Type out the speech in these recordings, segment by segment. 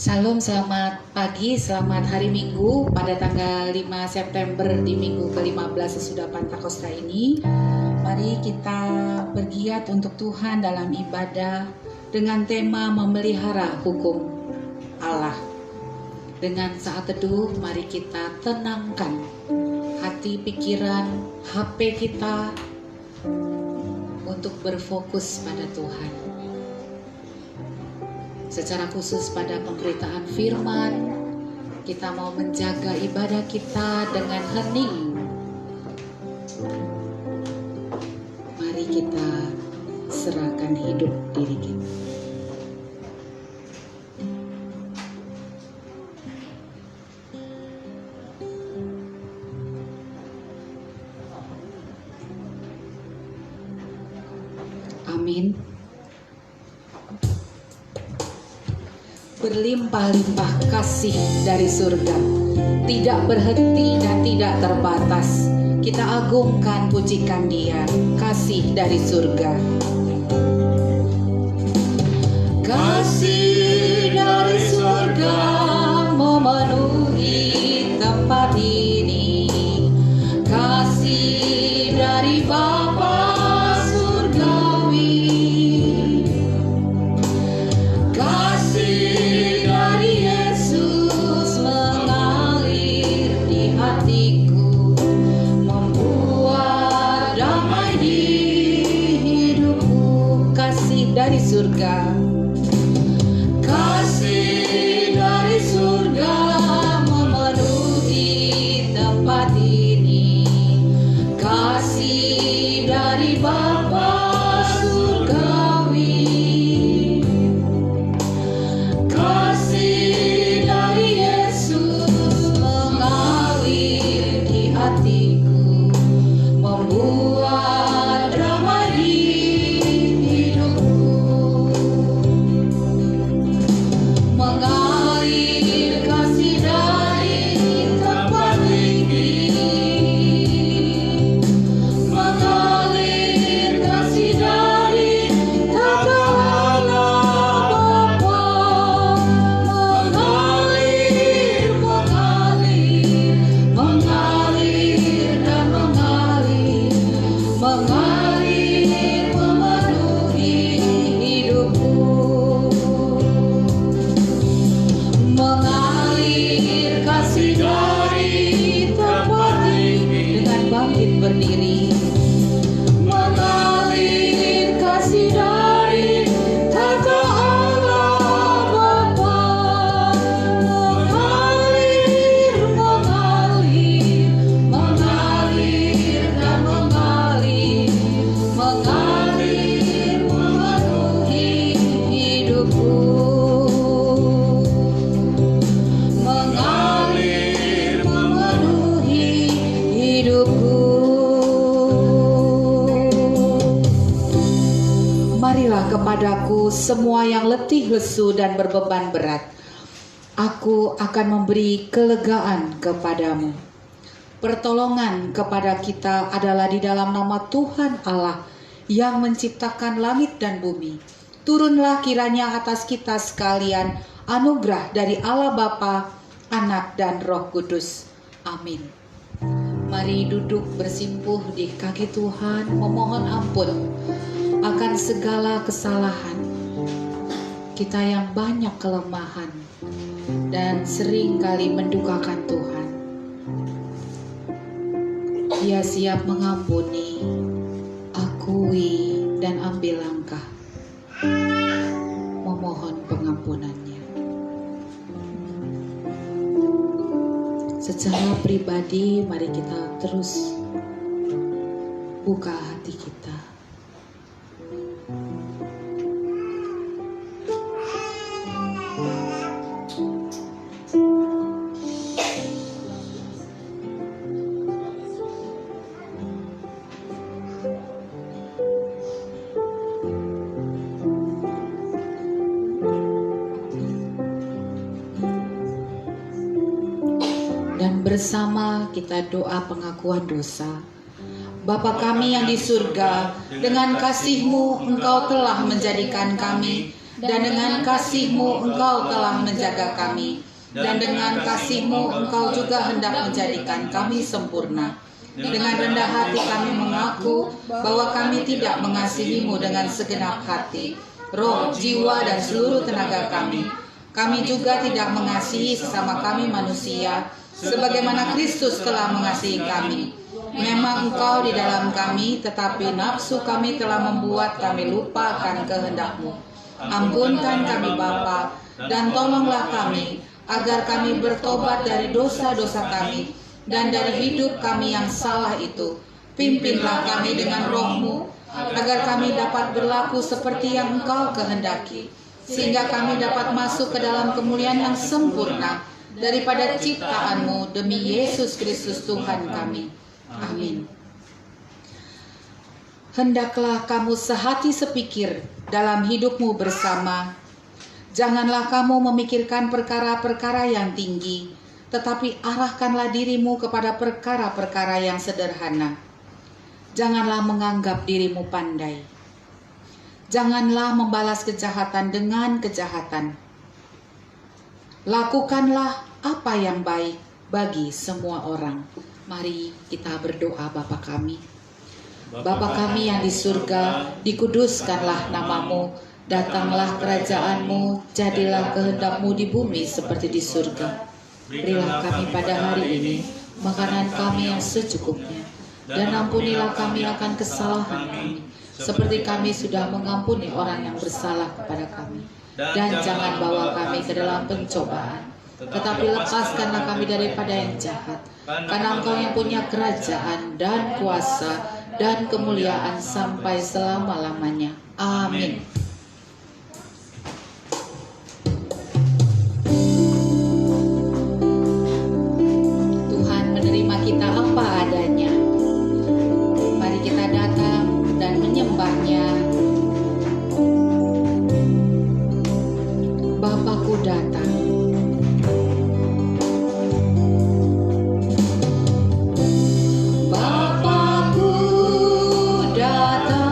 Salam, selamat pagi, selamat hari Minggu pada tanggal 5 September di minggu ke-15 sesudah Pentakosta ini. Mari kita bergiat untuk Tuhan dalam ibadah dengan tema memelihara hukum Allah. Dengan saat teduh, mari kita tenangkan hati, pikiran, HP kita untuk berfokus pada Tuhan. Secara khusus pada pemberitaan firman, kita mau menjaga ibadah kita dengan hening. Mari kita serahkan hidup diri kita. Amin. Berlimpah-limpah kasih dari surga, tidak berhenti dan tidak terbatas. Kita agungkan, pujikan Dia, kasih dari surga. Kasih dari surga memenuhi tempat ini, kasih dari Bapa dari surga. Kasih dari surga memenuhi tempat ini, kasih dari Bapa surgawi, kasih dari Yesus mengalir di hatiku, membuat damai di berdiri, mengalir kasih dari tata Allah Bapa, mengalir, mengalir, mengalir dan mengalir, mengalir memenuhi hidupku, mengalir memenuhi hidupku. Marilah kepadaku semua yang letih, lesu, dan berbeban berat. Aku akan memberi kelegaan kepadamu. Pertolongan kepada kita adalah di dalam nama Tuhan Allah yang menciptakan langit dan bumi. Turunlah kiranya atas kita sekalian anugerah dari Allah Bapa, Anak, dan Roh Kudus. Amin. Mari duduk bersimpuh di kaki Tuhan, memohon ampun akan segala kesalahan kita yang banyak kelemahan dan sering kali mendukakan Tuhan. Dia siap mengampuni, akui dan ambil langkah memohon pengampunannya. Secara pribadi mari kita terus buka hati kita. Dan bersama kita doa pengakuan dosa. Bapa kami yang di surga, dengan kasih-Mu Engkau telah menjadikan kami dan dengan kasih-Mu Engkau telah menjaga kami, dan dengan kasih-Mu Engkau juga hendak menjadikan kami sempurna. Dengan rendah hati kami mengaku bahwa kami tidak mengasihi-Mu dengan segenap hati, roh, jiwa, dan seluruh tenaga kami. Kami juga tidak mengasihi sesama kami manusia, sebagaimana Kristus telah mengasihi kami. Memang Engkau di dalam kami, tetapi nafsu kami telah membuat kami lupa akan kehendak-Mu. Ampunkan kami Bapa, dan tolonglah kami, agar kami bertobat dari dosa-dosa kami, dan dari hidup kami yang salah itu. Pimpinlah kami dengan roh-Mu, agar kami dapat berlaku seperti yang Engkau kehendaki, sehingga kami dapat masuk ke dalam kemuliaan yang sempurna daripada ciptaan-Mu, demi Yesus Kristus Tuhan kami. Amin. Hendaklah kamu sehati sepikir dalam hidupmu bersama. Janganlah kamu memikirkan perkara-perkara yang tinggi, tetapi arahkanlah dirimu kepada perkara-perkara yang sederhana. Janganlah menganggap dirimu pandai. Janganlah membalas kejahatan dengan kejahatan. Lakukanlah apa yang baik bagi semua orang. Mari kita berdoa. Bapa kami, Bapa kami yang di surga, dikuduskanlah nama-Mu, datanglah kerajaan-Mu, jadilah kehendak-Mu di bumi seperti di surga. Berilah kami pada hari ini makanan kami yang secukupnya, dan ampunilah kami akan kesalahan kami, seperti kami sudah mengampuni orang yang bersalah kepada kami. Dan jangan bawa kami ke dalam pencobaan, tetapi lepaskanlah kami daripada yang jahat. Karena Engkau yang punya kerajaan dan kuasa dan kemuliaan sampai selama-lamanya. Amin. Tuhan menerima kita apa adanya. Mari kita datang dan menyembah-Nya. Bapakku datang. Bapakku datang.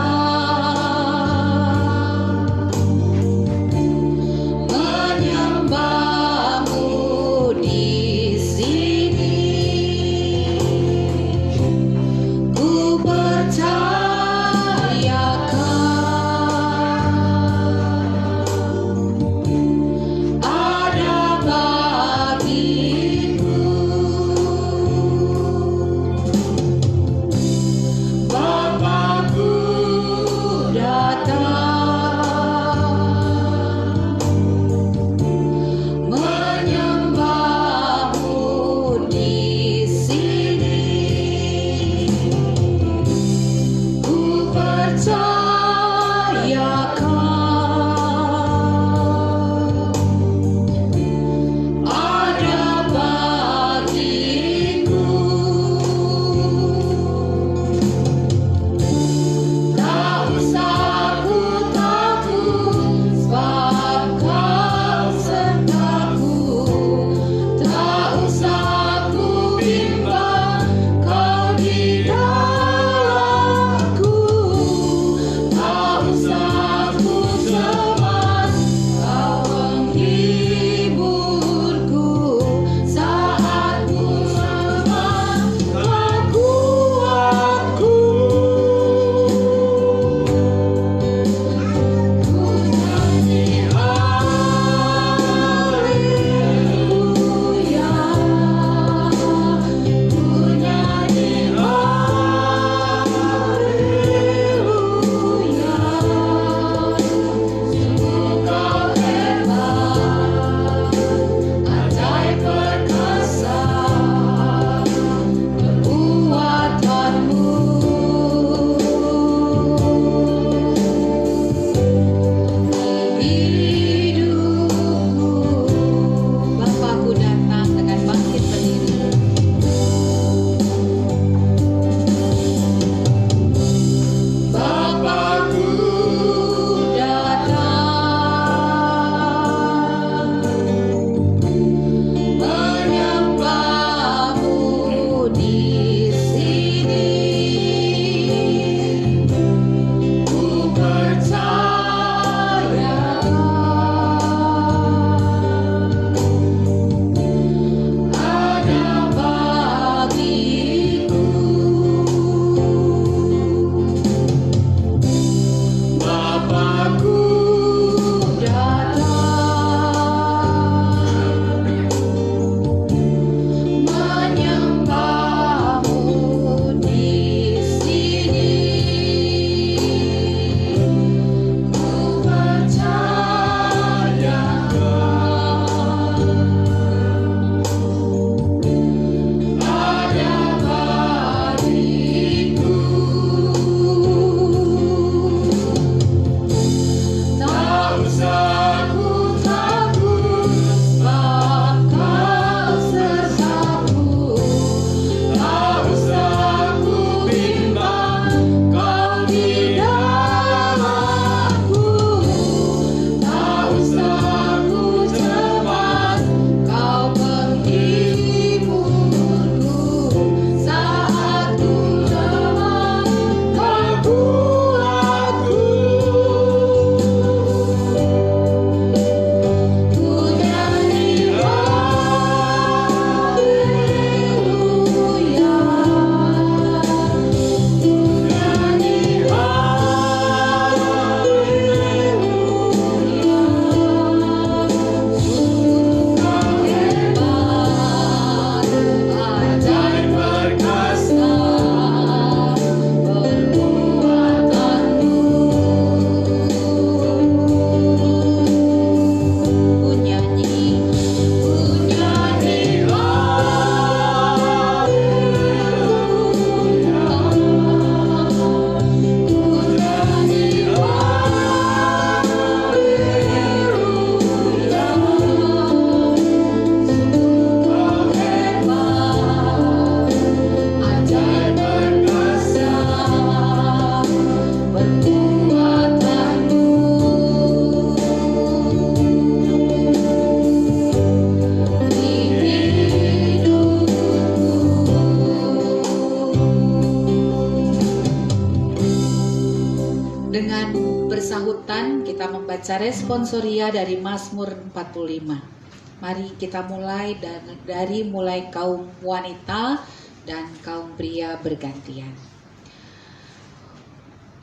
Bersahutan kita membaca responsoria dari Mazmur 45. Mari kita mulai dari kaum wanita dan kaum pria bergantian.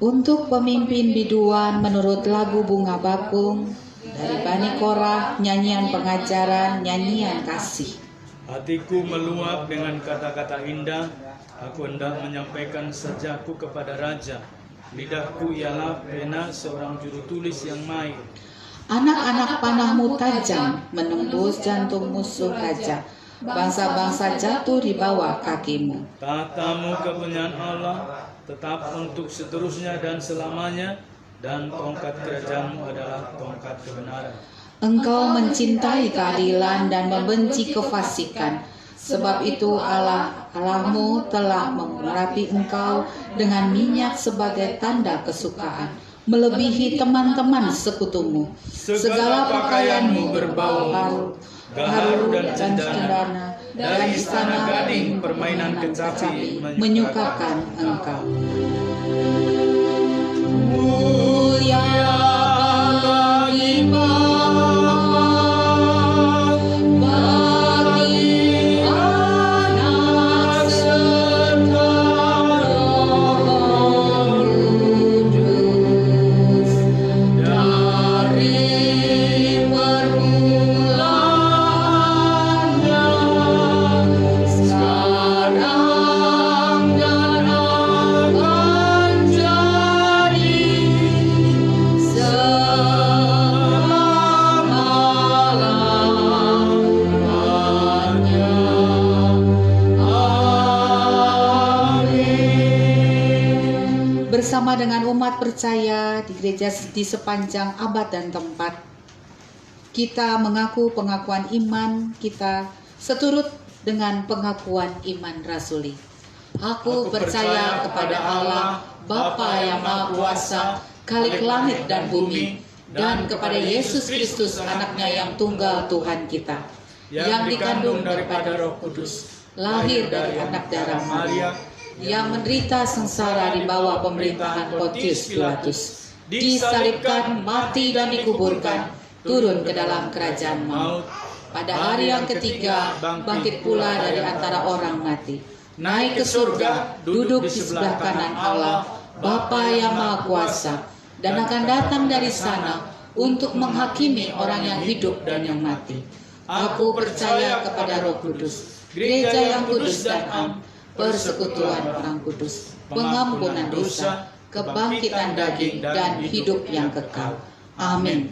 Untuk pemimpin biduan menurut lagu Bunga Bakung dari Bani Korah, nyanyian pengajaran, nyanyian kasih. Hatiku meluap dengan kata-kata indah, aku hendak menyampaikan sajaku kepada Raja. Lidahku ialah pena seorang juru tulis yang mahir. Anak-anak panahmu tajam menembus jantung musuh raja. Bangsa-bangsa jatuh di bawah kakimu. Tahtamu kepunyaan Allah tetap untuk seterusnya dan selamanya, dan tongkat kerajaanmu adalah tongkat kebenaran. Engkau mencintai keadilan dan membenci kefasikan. Sebab itu Allahmu telah mengurapi engkau dengan minyak sebagai tanda kesukaan, melebihi teman-teman sekutumu. Segala pakaianmu berbau harum dan cendana, dan istana gading permainan kecapi menyukakan engkau. Mulia bagi bersama dengan umat percaya di gereja di sepanjang abad dan tempat, kita mengaku pengakuan iman kita seturut dengan pengakuan iman rasuli. Aku percaya kepada Allah, Bapa yang Maha Kuasa, Khalik langit dan bumi, dan kepada Yesus Kristus, anaknya yang tunggal Tuhan kita, yang dikandung daripada Roh Kudus, lahir dari anak darah Maria, yang menderita sengsara di bawah pemerintahan Pontius Pilatus, disalibkan, mati dan dikuburkan, turun ke dalam kerajaan maut. Pada hari yang ketiga, bangkit pula dari antara orang mati, naik ke surga, duduk di sebelah kanan Allah, Bapa yang Maha Kuasa, dan akan datang dari sana untuk menghakimi orang yang hidup dan yang mati. Aku percaya kepada Roh Kudus, gereja yang kudus dan am, persekutuan orang kudus, pengampunan dosa, kebangkitan daging, dan hidup yang kekal. Amin.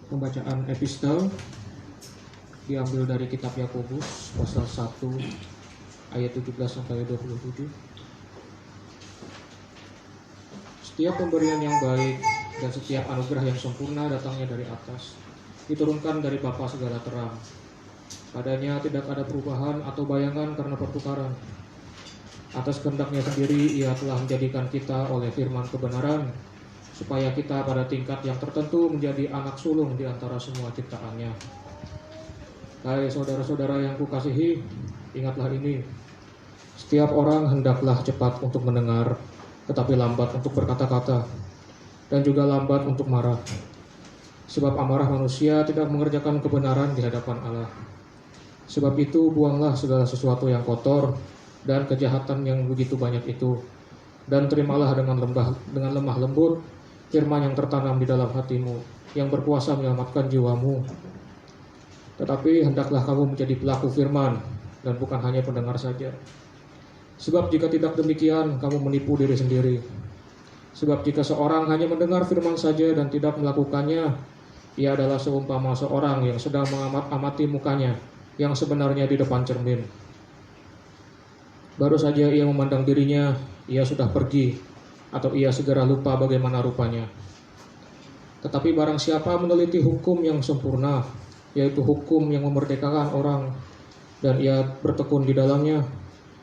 Pembacaan epistel diambil dari kitab Yakobus pasal 1 ayat 17 sampai 27. Setiap pemberian yang baik dan setiap anugerah yang sempurna datangnya dari atas, diturunkan dari Bapa segala terang. Padanya tidak ada perubahan atau bayangan karena pertukaran. Atas kehendaknya sendiri ia telah menjadikan kita oleh firman kebenaran, supaya kita pada tingkat yang tertentu menjadi anak sulung di antara semua ciptaannya. Hai saudara-saudara yang kukasihi, ingatlah ini. Setiap orang hendaklah cepat untuk mendengar, tetapi lambat untuk berkata-kata, dan juga lambat untuk marah. Sebab amarah manusia tidak mengerjakan kebenaran di hadapan Allah. Sebab itu buanglah segala sesuatu yang kotor dan kejahatan yang begitu banyak itu, dan terimalah dengan lemah lembut firman yang tertanam di dalam hatimu, yang berkuasa menyelamatkan jiwamu. Tetapi hendaklah kamu menjadi pelaku firman, dan bukan hanya pendengar saja. Sebab jika tidak demikian, kamu menipu diri sendiri. Sebab jika seorang hanya mendengar firman saja dan tidak melakukannya, ia adalah seumpama seorang yang sedang mengamati mukanya, yang sebenarnya di depan cermin. Baru saja ia memandang dirinya, ia sudah pergi, atau ia segera lupa bagaimana rupanya. Tetapi barang siapa meneliti hukum yang sempurna, yaitu hukum yang memerdekakan orang, dan ia bertekun di dalamnya,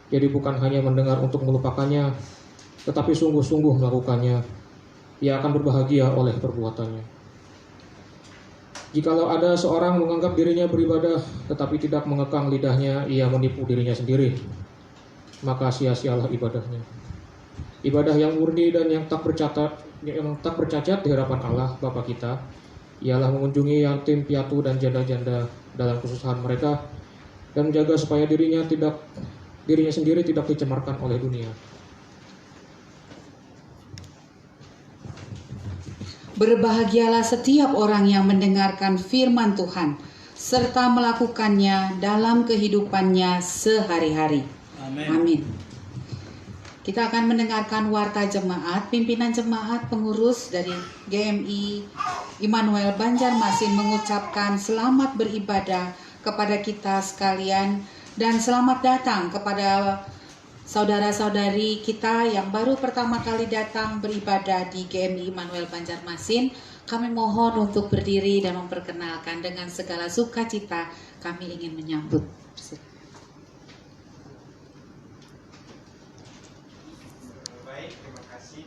Jadi bukan hanya mendengar untuk melupakannya, tetapi sungguh-sungguh melakukannya. Ia akan berbahagia oleh perbuatannya. Jikalau ada seorang menganggap dirinya beribadah, tetapi tidak mengekang lidahnya, ia menipu dirinya sendiri. Maka sia-sialah ibadahnya. Ibadah yang murni dan yang tak bercacat di hadapan Allah Bapa kita ialah mengunjungi yatim piatu dan janda-janda dalam kesusahan mereka dan menjaga supaya dirinya sendiri tidak dicemarkan oleh dunia. Berbahagialah setiap orang yang mendengarkan firman Tuhan serta melakukannya dalam kehidupannya sehari-hari. Amin. Amin. Kita akan mendengarkan warta jemaat. Pimpinan jemaat pengurus dari GMI Immanuel Banjarmasin mengucapkan selamat beribadah kepada kita sekalian dan selamat datang kepada saudara-saudari kita yang baru pertama kali datang beribadah di GMI Immanuel Banjarmasin. Kami mohon untuk berdiri dan memperkenalkan. Dengan segala sukacita kami ingin menyambut. Baik, terima kasih.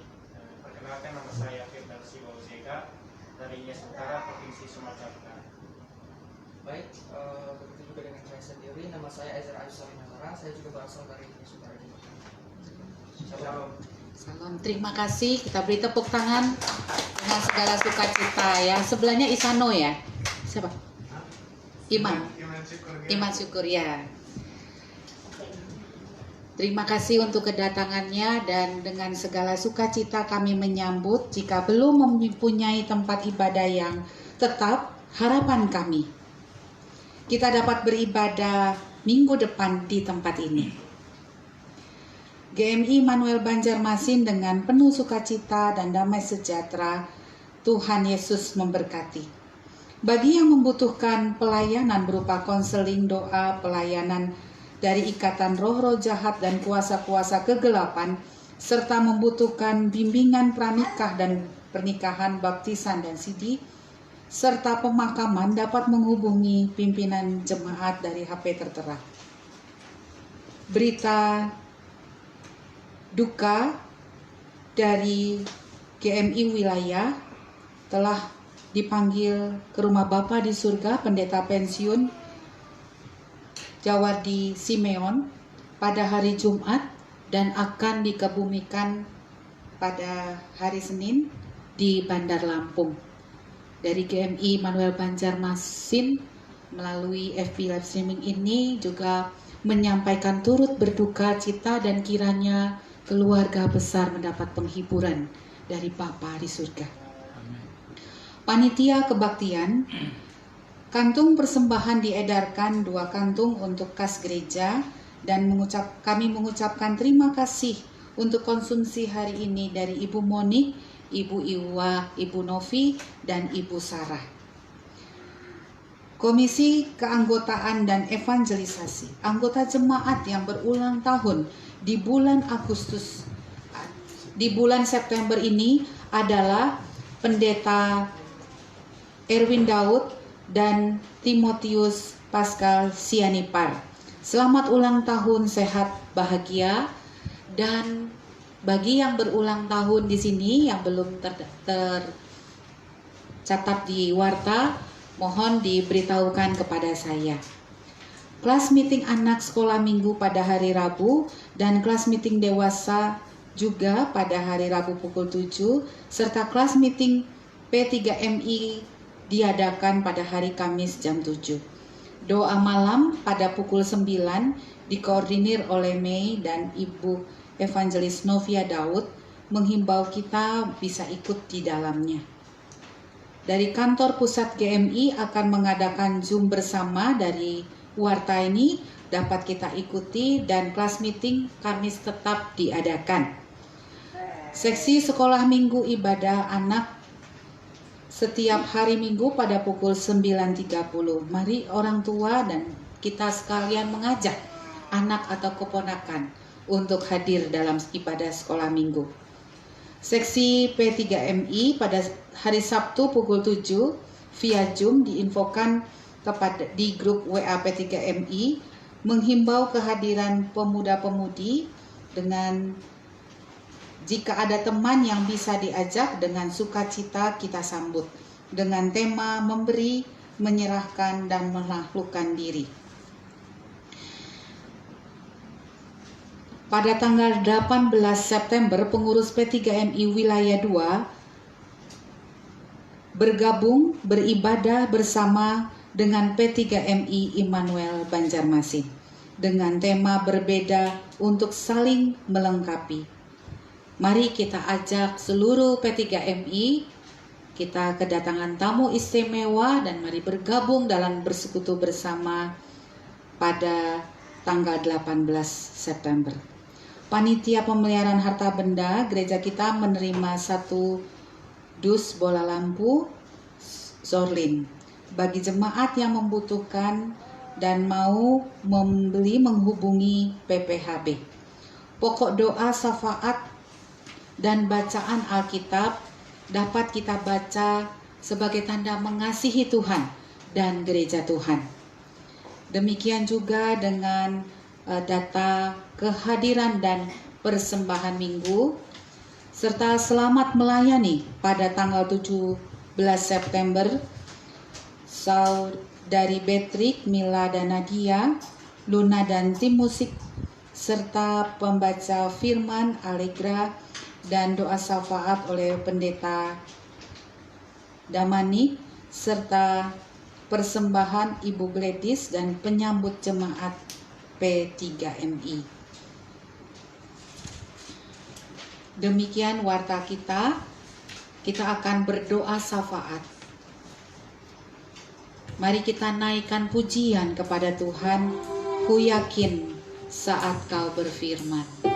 Perkenalkan, nama saya Firdaus Wauzega dari IAS Utara, Provinsi Sumatera Utara. Baik, begitu juga dengan saya sendiri. Nama saya Ezra Ayusari Nazara. Saya juga berasal dari IAS Utara. Shalom. Salam, terima kasih. Kita beri tepuk tangan dengan segala sukacita ya. Sebelahnya Isano ya. Siapa? Iman Syukur ya. Terima kasih untuk kedatangannya dan dengan segala sukacita kami menyambut. Jika belum mempunyai tempat ibadah yang tetap, harapan kami kita dapat beribadah minggu depan di tempat ini. GMI Immanuel Banjarmasin dengan penuh sukacita dan damai sejahtera, Tuhan Yesus memberkati. Bagi yang membutuhkan pelayanan berupa konseling, doa, pelayanan dari ikatan roh-roh jahat dan kuasa-kuasa kegelapan, serta membutuhkan bimbingan pranikah dan pernikahan, baptisan dan sidi, serta pemakaman dapat menghubungi pimpinan jemaat dari HP tertera. Berita duka dari GMI wilayah telah dipanggil ke rumah Bapa di surga pendeta pensiun Jawardi Simeon pada hari Jumat dan akan dikebumikan pada hari Senin di Bandar Lampung. Dari GMI Immanuel Banjarmasin melalui FB live streaming ini juga menyampaikan turut berduka cita dan kiranya keluarga besar mendapat penghiburan dari Bapa di surga. Panitia kebaktian, kantung persembahan diedarkan 2 kantung untuk kas gereja dan kami mengucapkan terima kasih untuk konsumsi hari ini dari Ibu Monik, Ibu Iwa, Ibu Novi, dan Ibu Sarah. Komisi Keanggotaan dan Evangelisasi, anggota jemaat yang berulang tahun di bulan Agustus, di bulan September ini adalah Pendeta Erwin Daud dan Timotius Pascal Sianipar. Selamat ulang tahun, sehat, bahagia. Dan bagi yang berulang tahun di sini yang belum tercatat di warta, mohon diberitahukan kepada saya. Kelas meeting anak sekolah minggu pada hari Rabu dan kelas meeting dewasa juga pada hari Rabu pukul 7 serta kelas meeting P3MI diadakan pada hari Kamis jam 7. Doa malam pada pukul 9 dikoordinir oleh Mei dan Ibu Evangelis Novia Daud menghimbau kita bisa ikut di dalamnya. Dari kantor pusat GMI akan mengadakan Zoom bersama dari warta ini dapat kita ikuti dan kelas meeting Kamis tetap diadakan. Seksi sekolah minggu ibadah anak setiap hari Minggu pada pukul 9.30. Mari orang tua dan kita sekalian mengajak anak atau keponakan untuk hadir dalam ibadah sekolah minggu. Seksi P3MI pada hari Sabtu pukul 7 via Zoom diinfokan di grup WA P3MI menghimbau kehadiran pemuda-pemudi dengan jika ada teman yang bisa diajak dengan sukacita kita sambut dengan tema memberi, menyerahkan dan menaklukkan diri. Pada tanggal 18 September, pengurus P3MI Wilayah 2 bergabung beribadah bersama dengan P3MI Immanuel Banjarmasin dengan tema berbeda untuk saling melengkapi. Mari kita ajak seluruh P3MI, kita kedatangan tamu istimewa dan mari bergabung dalam bersekutu bersama pada tanggal 18 September. Panitia Pemeliharaan Harta Benda gereja kita menerima 1 dus bola lampu Zorlin bagi jemaat yang membutuhkan dan mau membeli menghubungi PPHB. Pokok doa syafaat dan bacaan Alkitab dapat kita baca sebagai tanda mengasihi Tuhan dan gereja Tuhan. Demikian juga dengan data kehadiran dan persembahan minggu serta selamat melayani pada tanggal 17 September saudari Betrik, Mila dan Nadia, Luna dan tim musik serta pembaca firman Allegra dan doa syafaat oleh pendeta Damani serta persembahan Ibu Gladys dan penyambut jemaat P3MI. Demikian warta kita akan berdoa syafaat. Mari kita naikkan pujian kepada Tuhan, ku yakin saat kau berfirman.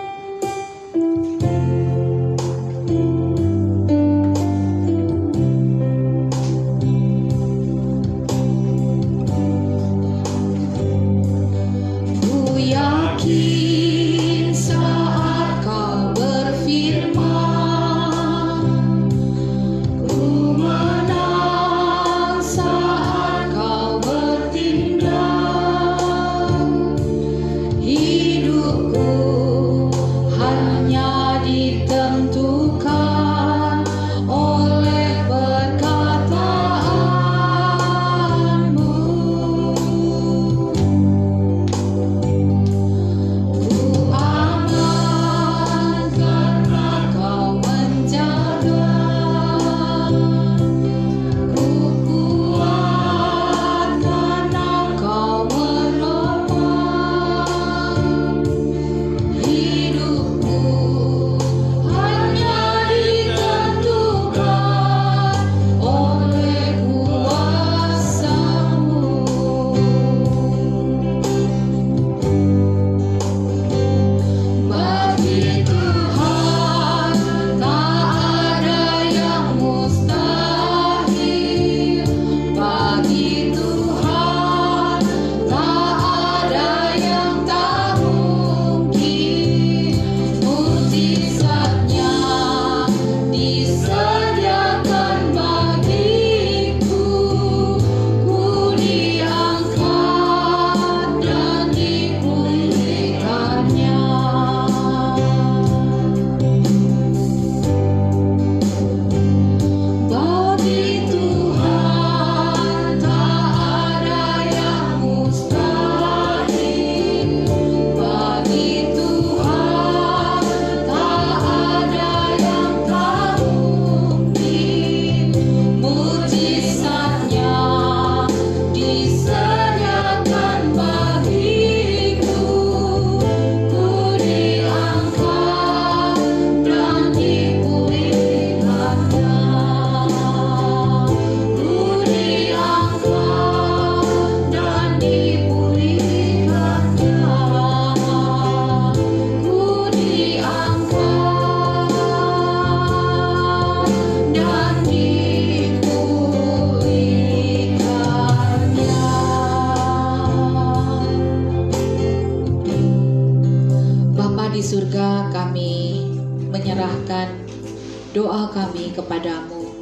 doa kami kepadamu.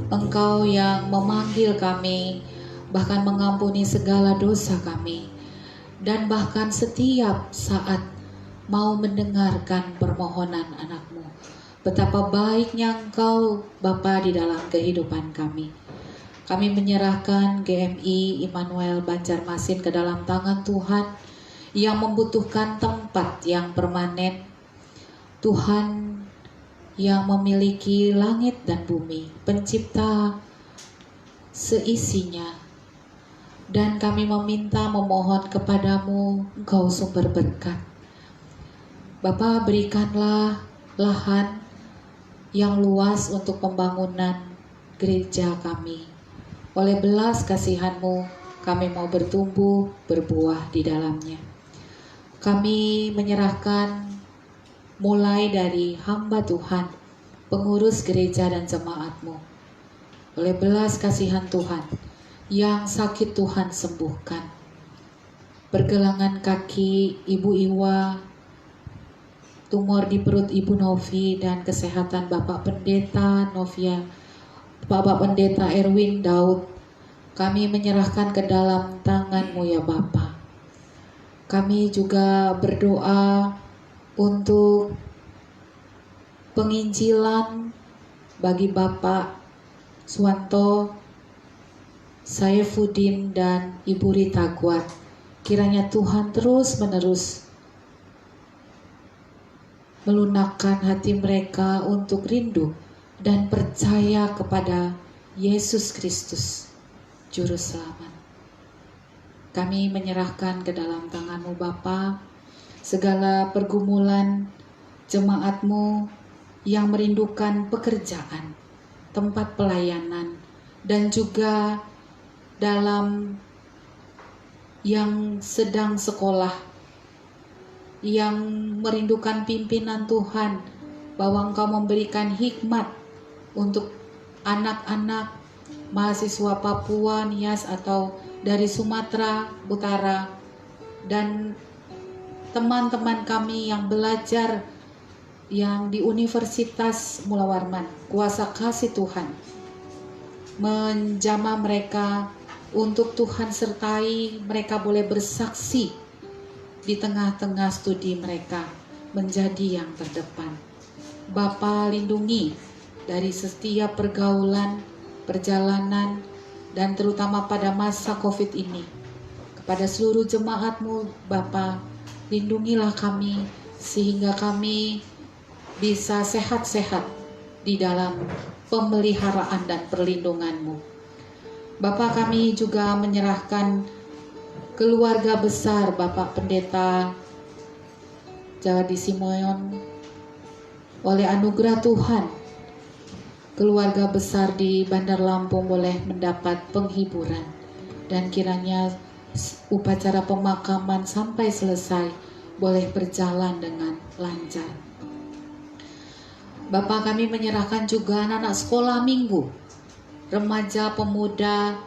Engkau yang memanggil kami, bahkan mengampuni segala dosa kami. dan bahkan setiap saat mau mendengarkan permohonan anak-Mu. Betapa baiknya Engkau Bapa di dalam kehidupan kami. Kami menyerahkan GMI Immanuel Banjarmasin ke dalam tangan Tuhan yang membutuhkan tempat yang permanen. Tuhan yang memiliki langit dan bumi, pencipta seisinya. Dan kami meminta memohon kepadamu, Engkau sumber berkat. Bapa, berikanlah lahan yang luas untuk pembangunan gereja kami. Oleh belas kasihan-Mu, kami mau bertumbuh, berbuah di dalamnya. Kami menyerahkan mulai dari hamba Tuhan, pengurus gereja dan jemaat-Mu. Oleh belas kasihan Tuhan, yang sakit Tuhan sembuhkan. Pergelangan kaki Ibu Iwa, tumor di perut Ibu Novi, dan kesehatan Bapak Pendeta Novia, Bapak Pendeta Erwin Daud, kami menyerahkan ke dalam tangan-Mu ya Bapa. Kami juga berdoa untuk penginjilan bagi Bapak Suwanto, Saifuddin, dan Ibu Rita Kuat. Kiranya Tuhan terus-menerus melunakkan hati mereka untuk rindu dan percaya kepada Yesus Kristus, Juru Selamat. Kami menyerahkan ke dalam tangan-Mu Bapa segala pergumulan jemaat-Mu yang merindukan pekerjaan, tempat pelayanan, dan juga dalam yang sedang sekolah, yang merindukan pimpinan Tuhan, bahwa Engkau memberikan hikmat untuk anak-anak mahasiswa Papua, Nias, atau dari Sumatera Utara, dan teman-teman kami yang belajar yang di Universitas Mula Warman. Kuasa kasih Tuhan menjamah mereka untuk Tuhan sertai mereka boleh bersaksi di tengah-tengah studi mereka menjadi yang terdepan. Bapa, lindungi dari setiap pergaulan, perjalanan, dan terutama pada masa COVID ini. Kepada seluruh jemaat-Mu Bapa, lindungilah kami sehingga kami bisa sehat-sehat di dalam pemeliharaan dan perlindungan-Mu. Bapa, kami juga menyerahkan keluarga besar Bapak Pendeta Jawadi Simeon. Oleh anugerah Tuhan, keluarga besar di Bandar Lampung boleh mendapat penghiburan, dan kiranya upacara pemakaman sampai selesai boleh berjalan dengan lancar. Bapak, kami menyerahkan juga anak-anak sekolah minggu, remaja, pemuda,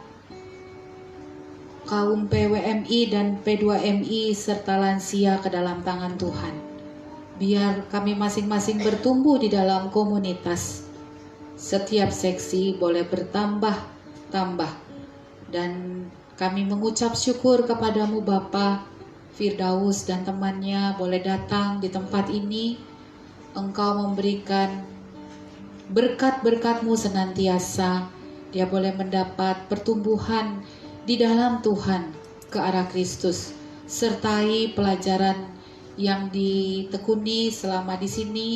kaum PWMI dan P2MI serta lansia ke dalam tangan Tuhan. Biar kami masing-masing bertumbuh di dalam komunitas. Setiap seksi boleh bertambah-tambah, dan kami mengucap syukur kepadamu Bapa. Firdaus dan temannya boleh datang di tempat ini. Engkau memberikan berkat-berkat-Mu senantiasa. Dia boleh mendapat pertumbuhan di dalam Tuhan ke arah Kristus, sertai pelajaran yang ditekuni selama di sini.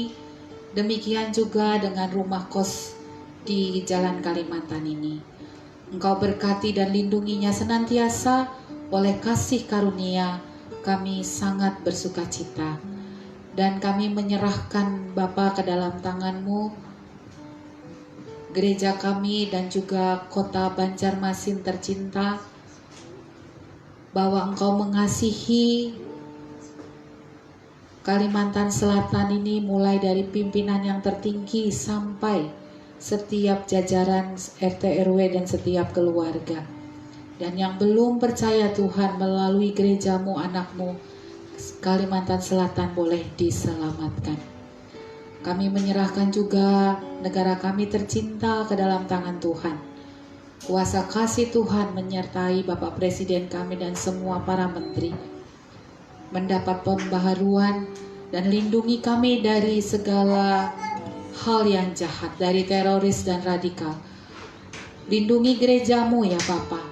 Demikian juga dengan rumah kos di Jalan Kalimantan ini. Engkau berkati dan lindunginya senantiasa. Oleh kasih karunia kami sangat bersukacita, dan kami menyerahkan Bapa ke dalam tangan-Mu gereja kami dan juga kota Banjarmasin tercinta, bahwa Engkau mengasihi Kalimantan Selatan ini mulai dari pimpinan yang tertinggi sampai setiap jajaran RT RW dan setiap keluarga. Dan yang belum percaya Tuhan, melalui gereja-Mu, anak-Mu, Kalimantan Selatan boleh diselamatkan. Kami menyerahkan juga negara kami tercinta ke dalam tangan Tuhan. Kuasa kasih Tuhan menyertai Bapak Presiden kami dan semua para menteri. mendapat pembaharuan, dan lindungi kami dari segala hal yang jahat, dari teroris dan radikal. Lindungi gerejamu ya Bapa,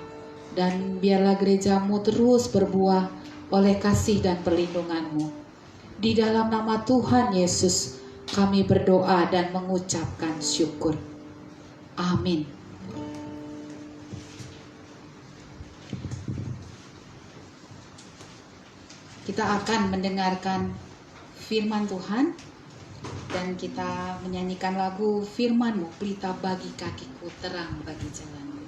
dan biarlah gerejamu terus berbuah oleh kasih dan perlindunganmu. Di dalam nama Tuhan Yesus kami berdoa dan mengucapkan syukur. Amin. Kita akan mendengarkan firman Tuhan dan kita menyanyikan lagu Firman-Mu, pelita bagi kakiku, terang bagi jalanku.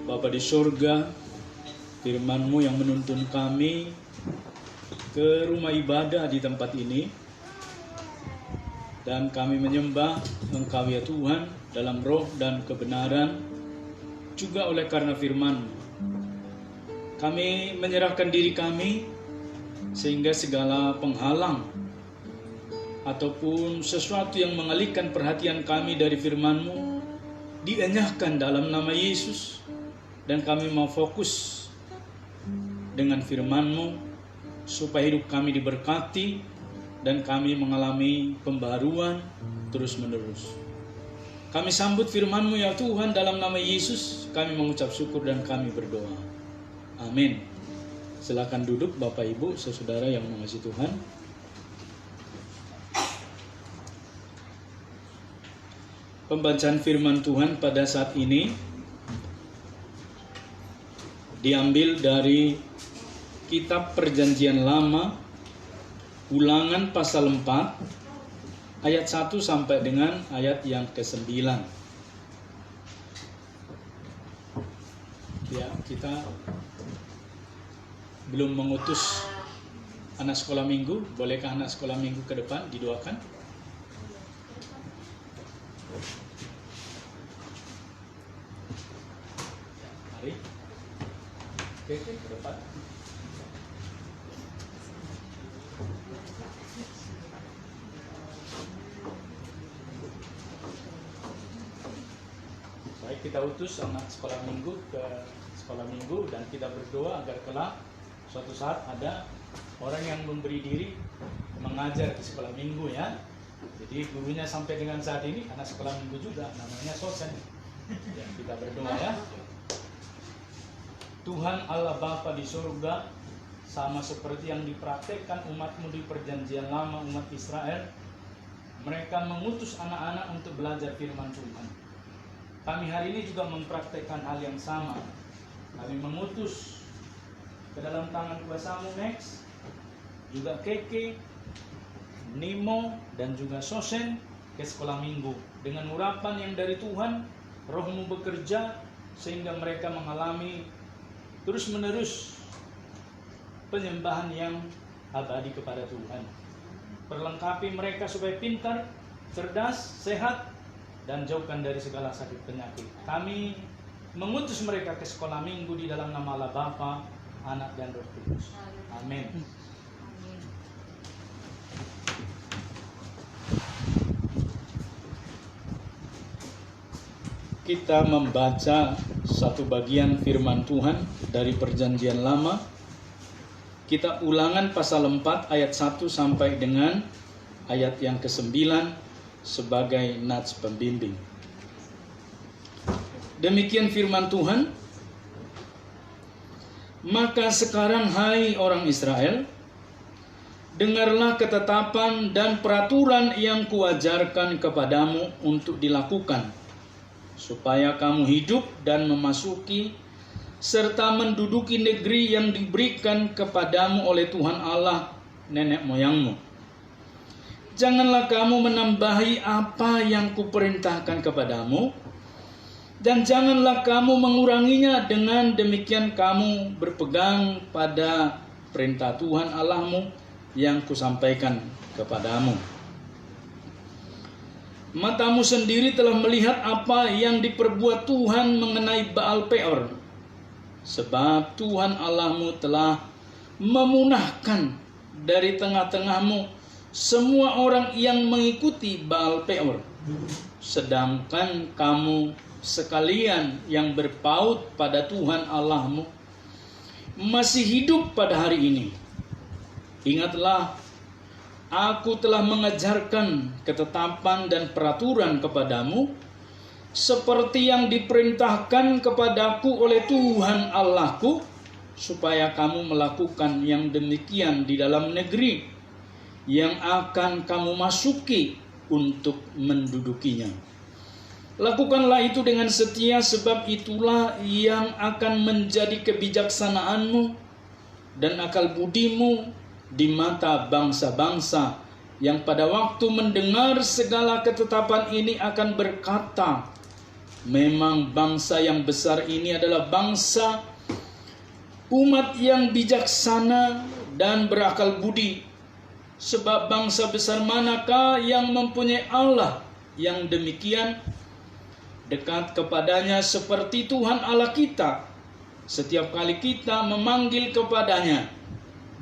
Bapa di surga, firman-Mu yang menuntun kami ke rumah ibadah di tempat ini, dan kami menyembah Engkau ya Tuhan dalam roh dan kebenaran, juga oleh karena firman-Mu. Kami menyerahkan diri kami sehingga segala penghalang ataupun sesuatu yang mengalihkan perhatian kami dari firman-Mu dienyahkan dalam nama Yesus. Dan kami mau fokus dengan firman-Mu supaya hidup kami diberkati dan kami mengalami pembaharuan terus-menerus. Kami sambut firman-Mu ya Tuhan dalam nama Yesus. Kami mengucap syukur dan kami berdoa. Amin. Silakan duduk Bapak Ibu, saudara yang mengasihi Tuhan. Pembacaan firman Tuhan pada saat ini diambil dari Kitab Perjanjian Lama, Ulangan pasal 4, ayat 1 sampai dengan ayat yang ke-9. Ya, kita belum mengutus anak sekolah minggu. Bolehkah anak sekolah minggu ke depan didoakan? Mari. Oke, ke depan. Baik, kita utus anak sekolah minggu ke sekolah minggu dan kita berdoa agar kelak suatu saat ada orang yang memberi diri mengajar di sekolah minggu ya. Jadi gurunya sampai dengan saat ini anak sekolah minggu juga, namanya Sosen. Ya, kita berdoa ya. Tuhan Allah Bapa di surga, sama seperti yang dipraktekkan umat-Mu di Perjanjian Lama, umat Israel, mereka mengutus anak-anak untuk belajar firman Tuhan. kami hari ini juga mempraktekkan hal yang sama. Kami mengutus ke dalam tangan kuasamu Max, juga Keke, Nimo, dan juga Sosen ke sekolah minggu. Dengan urapan yang dari Tuhan, Rohmu bekerja sehingga mereka mengalami terus-menerus penyembahan yang abadi kepada Tuhan. Perlengkapi mereka supaya pintar, cerdas, sehat, dan jauhkan dari segala sakit penyakit. Kami mengutus mereka ke sekolah minggu di dalam nama Allah Bapa, Anak, dan Roh Kudus. Amin. Kita membaca satu bagian firman Tuhan dari Perjanjian Lama. Kita Ulangan pasal 4 ayat 1 sampai dengan ayat yang ke-9 sebagai nats pembimbing. Demikian firman Tuhan. Maka sekarang hai orang Israel, dengarlah ketetapan dan peraturan yang kuajarkan kepadamu untuk dilakukan, supaya kamu hidup dan memasuki serta menduduki negeri yang diberikan kepadamu oleh Tuhan Allah nenek moyangmu. Janganlah kamu menambahi apa yang kuperintahkan kepadamu, dan janganlah kamu menguranginya. Dengan demikian kamu berpegang pada perintah Tuhan Allahmu yang kusampaikan kepadamu. Matamu sendiri telah melihat apa yang diperbuat Tuhan mengenai Baal Peor, sebab Tuhan Allahmu telah memunahkan dari tengah-tengahmu semua orang yang mengikuti Baal Peor, sedangkan kamu sekalian yang berpaut pada Tuhan Allahmu masih hidup pada hari ini. Ingatlah, aku telah mengajarkan ketetapan dan peraturan kepadamu seperti yang diperintahkan kepadaku oleh Tuhan Allahku, supaya kamu melakukan yang demikian di dalam negeri yang akan kamu masuki untuk mendudukinya. Lakukanlah itu dengan setia, sebab itulah yang akan menjadi kebijaksanaanmu dan akal budimu di mata bangsa-bangsa yang pada waktu mendengar segala ketetapan ini akan berkata, memang bangsa yang besar ini adalah bangsa umat yang bijaksana dan berakal budi. Sebab bangsa besar manakah yang mempunyai Allah yang demikian dekat kepadanya seperti Tuhan Allah kita setiap kali kita memanggil kepadanya?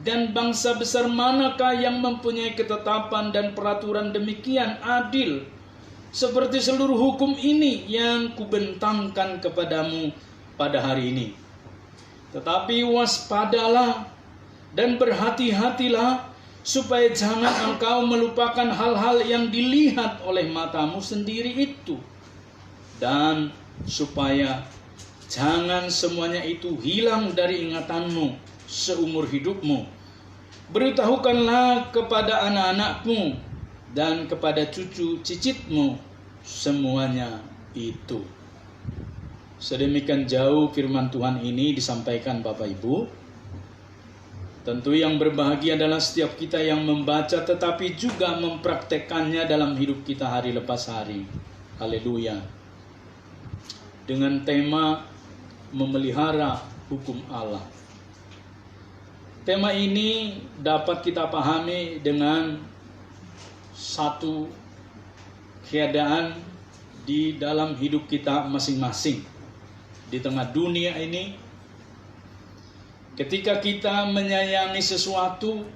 Dan bangsa besar manakah yang mempunyai ketetapan dan peraturan demikian adil seperti seluruh hukum ini yang kubentangkan kepadamu pada hari ini? Tetapi waspadalah dan berhati-hatilah, supaya jangan engkau melupakan hal-hal yang dilihat oleh matamu sendiri itu, dan supaya jangan semuanya itu hilang dari ingatanmu seumur hidupmu. Beritahukanlah kepada anak-anakmu dan kepada cucu cicitmu semuanya itu. Sedemikian jauh firman Tuhan ini disampaikan Bapak Ibu. Tentu yang berbahagia adalah setiap kita yang membaca tetapi juga mempraktekannya dalam hidup kita hari lepas hari. Haleluya. Dengan tema memelihara hukum Allah. Tema ini dapat kita pahami dengan satu keadaan di dalam hidup kita masing-masing. Di tengah dunia ini, ketika kita menyayangi sesuatu,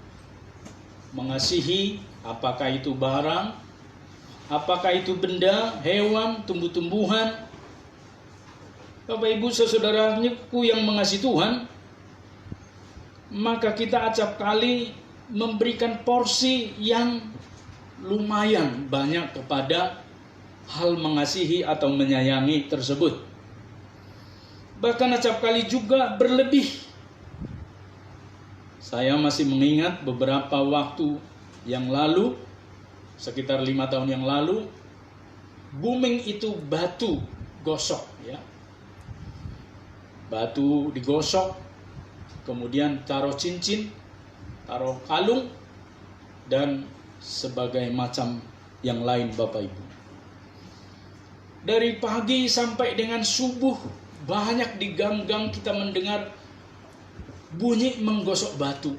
mengasihi, apakah itu barang, apakah itu benda, hewan, tumbuh-tumbuhan, Bapak Ibu saudaraku yang mengasihi Tuhan, maka kita acap kali memberikan porsi yang lumayan banyak kepada hal mengasihi atau menyayangi tersebut. Bahkan acap kali juga berlebih. Saya masih mengingat beberapa waktu yang lalu, sekitar 5 tahun yang lalu, booming itu batu gosok ya. Batu digosok, kemudian taruh cincin, taruh kalung, dan sebagai macam yang lain Bapak Ibu. Dari pagi sampai dengan subuh, banyak di gang-gang kita mendengar bunyi menggosok batu.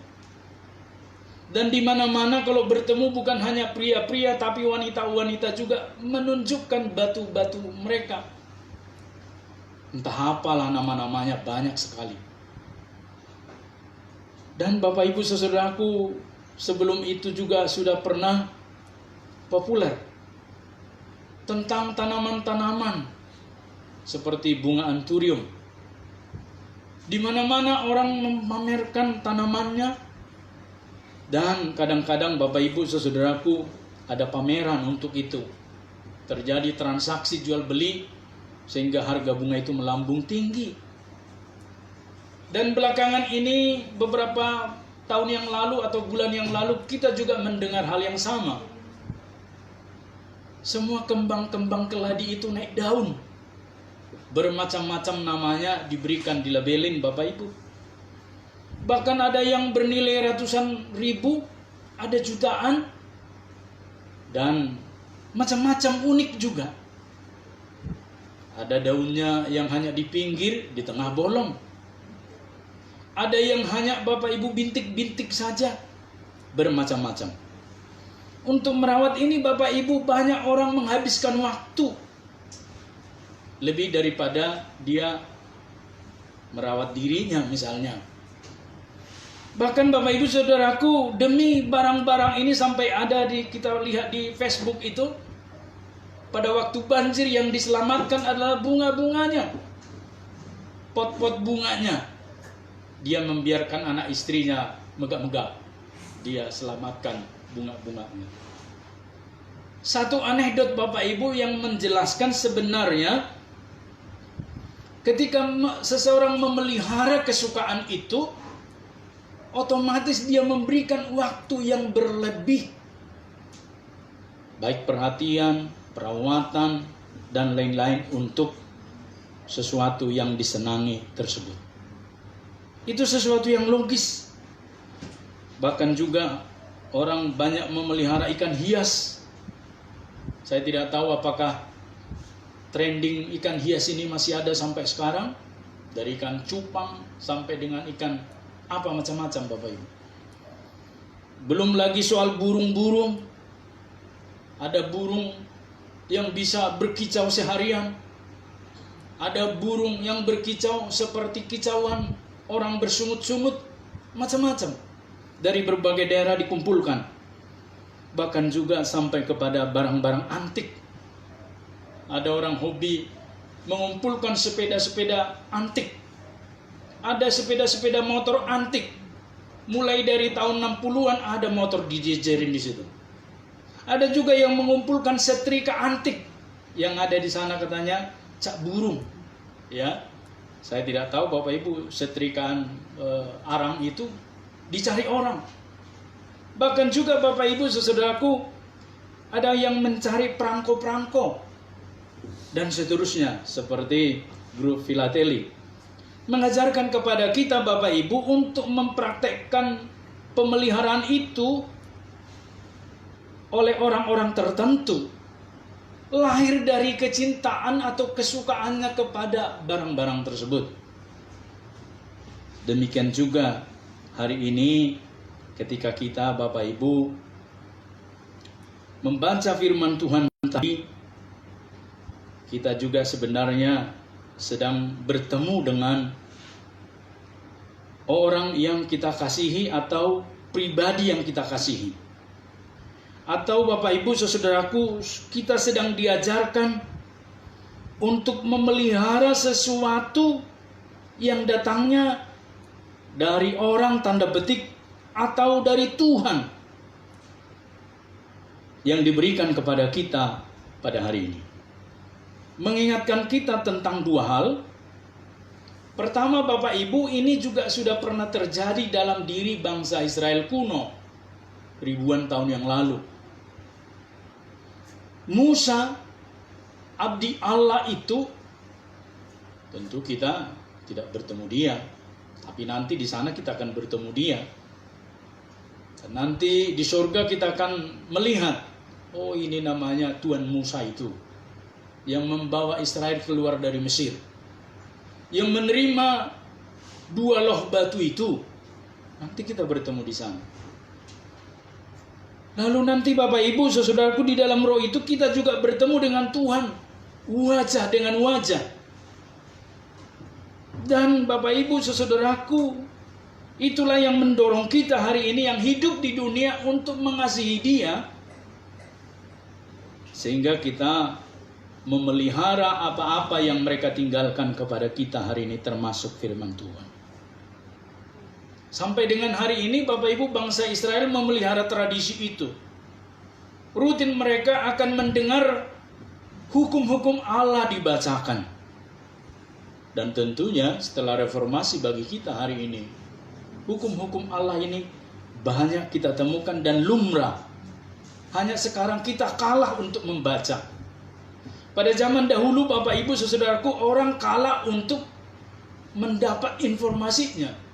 Dan di mana-mana kalau bertemu bukan hanya pria-pria tapi wanita-wanita juga menunjukkan batu-batu mereka. Entah apalah nama-namanya, banyak sekali. Dan Bapak Ibu saudaraku, sebelum itu juga sudah pernah populer tentang tanaman-tanaman seperti bunga anturium. Di mana-mana orang memamerkan tanamannya, dan kadang-kadang Bapak Ibu saudaraku ada pameran untuk itu. Terjadi transaksi jual beli sehingga harga bunga itu melambung tinggi. Dan belakangan ini beberapa tahun yang lalu atau bulan yang lalu kita juga mendengar hal yang sama. Semua kembang-kembang keladi itu naik daun. Bermacam-macam namanya diberikan, dilabelin Bapak Ibu. Bahkan ada yang bernilai ratusan ribu, ada jutaan, dan macam-macam unik juga. Ada daunnya yang hanya di pinggir, di tengah bolong. Ada yang hanya Bapak Ibu bintik-bintik saja. Bermacam-macam. Untuk merawat ini Bapak Ibu banyak orang menghabiskan waktu. Lebih daripada dia merawat dirinya misalnya. Bahkan Bapak Ibu saudaraku, demi barang-barang ini sampai ada kita lihat di Facebook itu, pada waktu banjir yang diselamatkan adalah bunga-bunganya, pot-pot bunganya. Dia membiarkan anak istrinya megap-megap, dia selamatkan bunga-bunganya. Satu anekdot Bapak Ibu yang menjelaskan sebenarnya ketika seseorang memelihara kesukaan itu, otomatis dia memberikan waktu yang berlebih, baik perhatian, perawatan, dan lain-lain untuk sesuatu yang disenangi tersebut. Itu sesuatu yang logis. Bahkan juga orang banyak memelihara ikan hias. Saya tidak tahu apakah trending ikan hias ini masih ada sampai sekarang. Dari ikan cupang sampai dengan ikan apa macam-macam Bapak Ibu. Belum lagi soal burung-burung. Ada burung yang bisa berkicau seharian. Ada burung yang berkicau seperti kicauan orang bersungut-sungut, macam-macam. Dari berbagai daerah dikumpulkan. Bahkan juga sampai kepada barang-barang antik. Ada orang hobi mengumpulkan sepeda-sepeda antik. Ada sepeda-sepeda motor antik. Mulai dari tahun 60-an ada motor dijejerin di situ. Ada juga yang mengumpulkan setrika antik yang ada di sana, katanya cak burung. Ya, saya tidak tahu Bapak Ibu, setrikaan arang itu dicari orang. Bahkan juga Bapak Ibu saudaraku, ada yang mencari perangko-perangko dan seterusnya, seperti grup Filateli mengajarkan kepada kita Bapak Ibu untuk mempraktekkan pemeliharaan itu oleh orang-orang tertentu, lahir dari kecintaan atau kesukaannya kepada barang-barang tersebut. Demikian juga hari ini ketika kita Bapak Ibu membaca firman Tuhan tadi, kita juga sebenarnya sedang bertemu dengan orang yang kita kasihi atau pribadi yang kita kasihi. Atau Bapak Ibu saudaraku, kita sedang diajarkan untuk memelihara sesuatu yang datangnya dari orang tanda petik atau dari Tuhan yang diberikan kepada kita pada hari ini. Mengingatkan kita tentang dua hal. Pertama Bapak Ibu, ini juga sudah pernah terjadi dalam diri bangsa Israel kuno ribuan tahun yang lalu. Musa, abdi Allah itu Tentu kita tidak bertemu dia, tapi nanti di sana kita akan bertemu dia. Dan nanti di surga kita akan melihat, oh ini namanya Tuhan Musa itu, yang membawa Israel keluar dari Mesir, yang menerima 2 loh batu itu. Nanti kita bertemu di sana. Lalu nanti Bapak Ibu saudaraku, di dalam roh itu kita juga bertemu dengan Tuhan, wajah dengan wajah. Dan Bapak Ibu saudaraku, itulah yang mendorong kita hari ini yang hidup di dunia untuk mengasihi Dia, sehingga kita memelihara apa-apa yang mereka tinggalkan kepada kita hari ini, termasuk firman Tuhan. Sampai dengan hari ini Bapak Ibu, bangsa Israel memelihara tradisi itu. Rutin mereka akan mendengar hukum-hukum Allah dibacakan. Dan tentunya setelah reformasi bagi kita hari ini, hukum-hukum Allah ini banyak kita temukan dan lumrah. Hanya sekarang kita kalah untuk membaca. Pada zaman dahulu Bapak Ibu saudaraku, orang kalah untuk mendapat informasinya.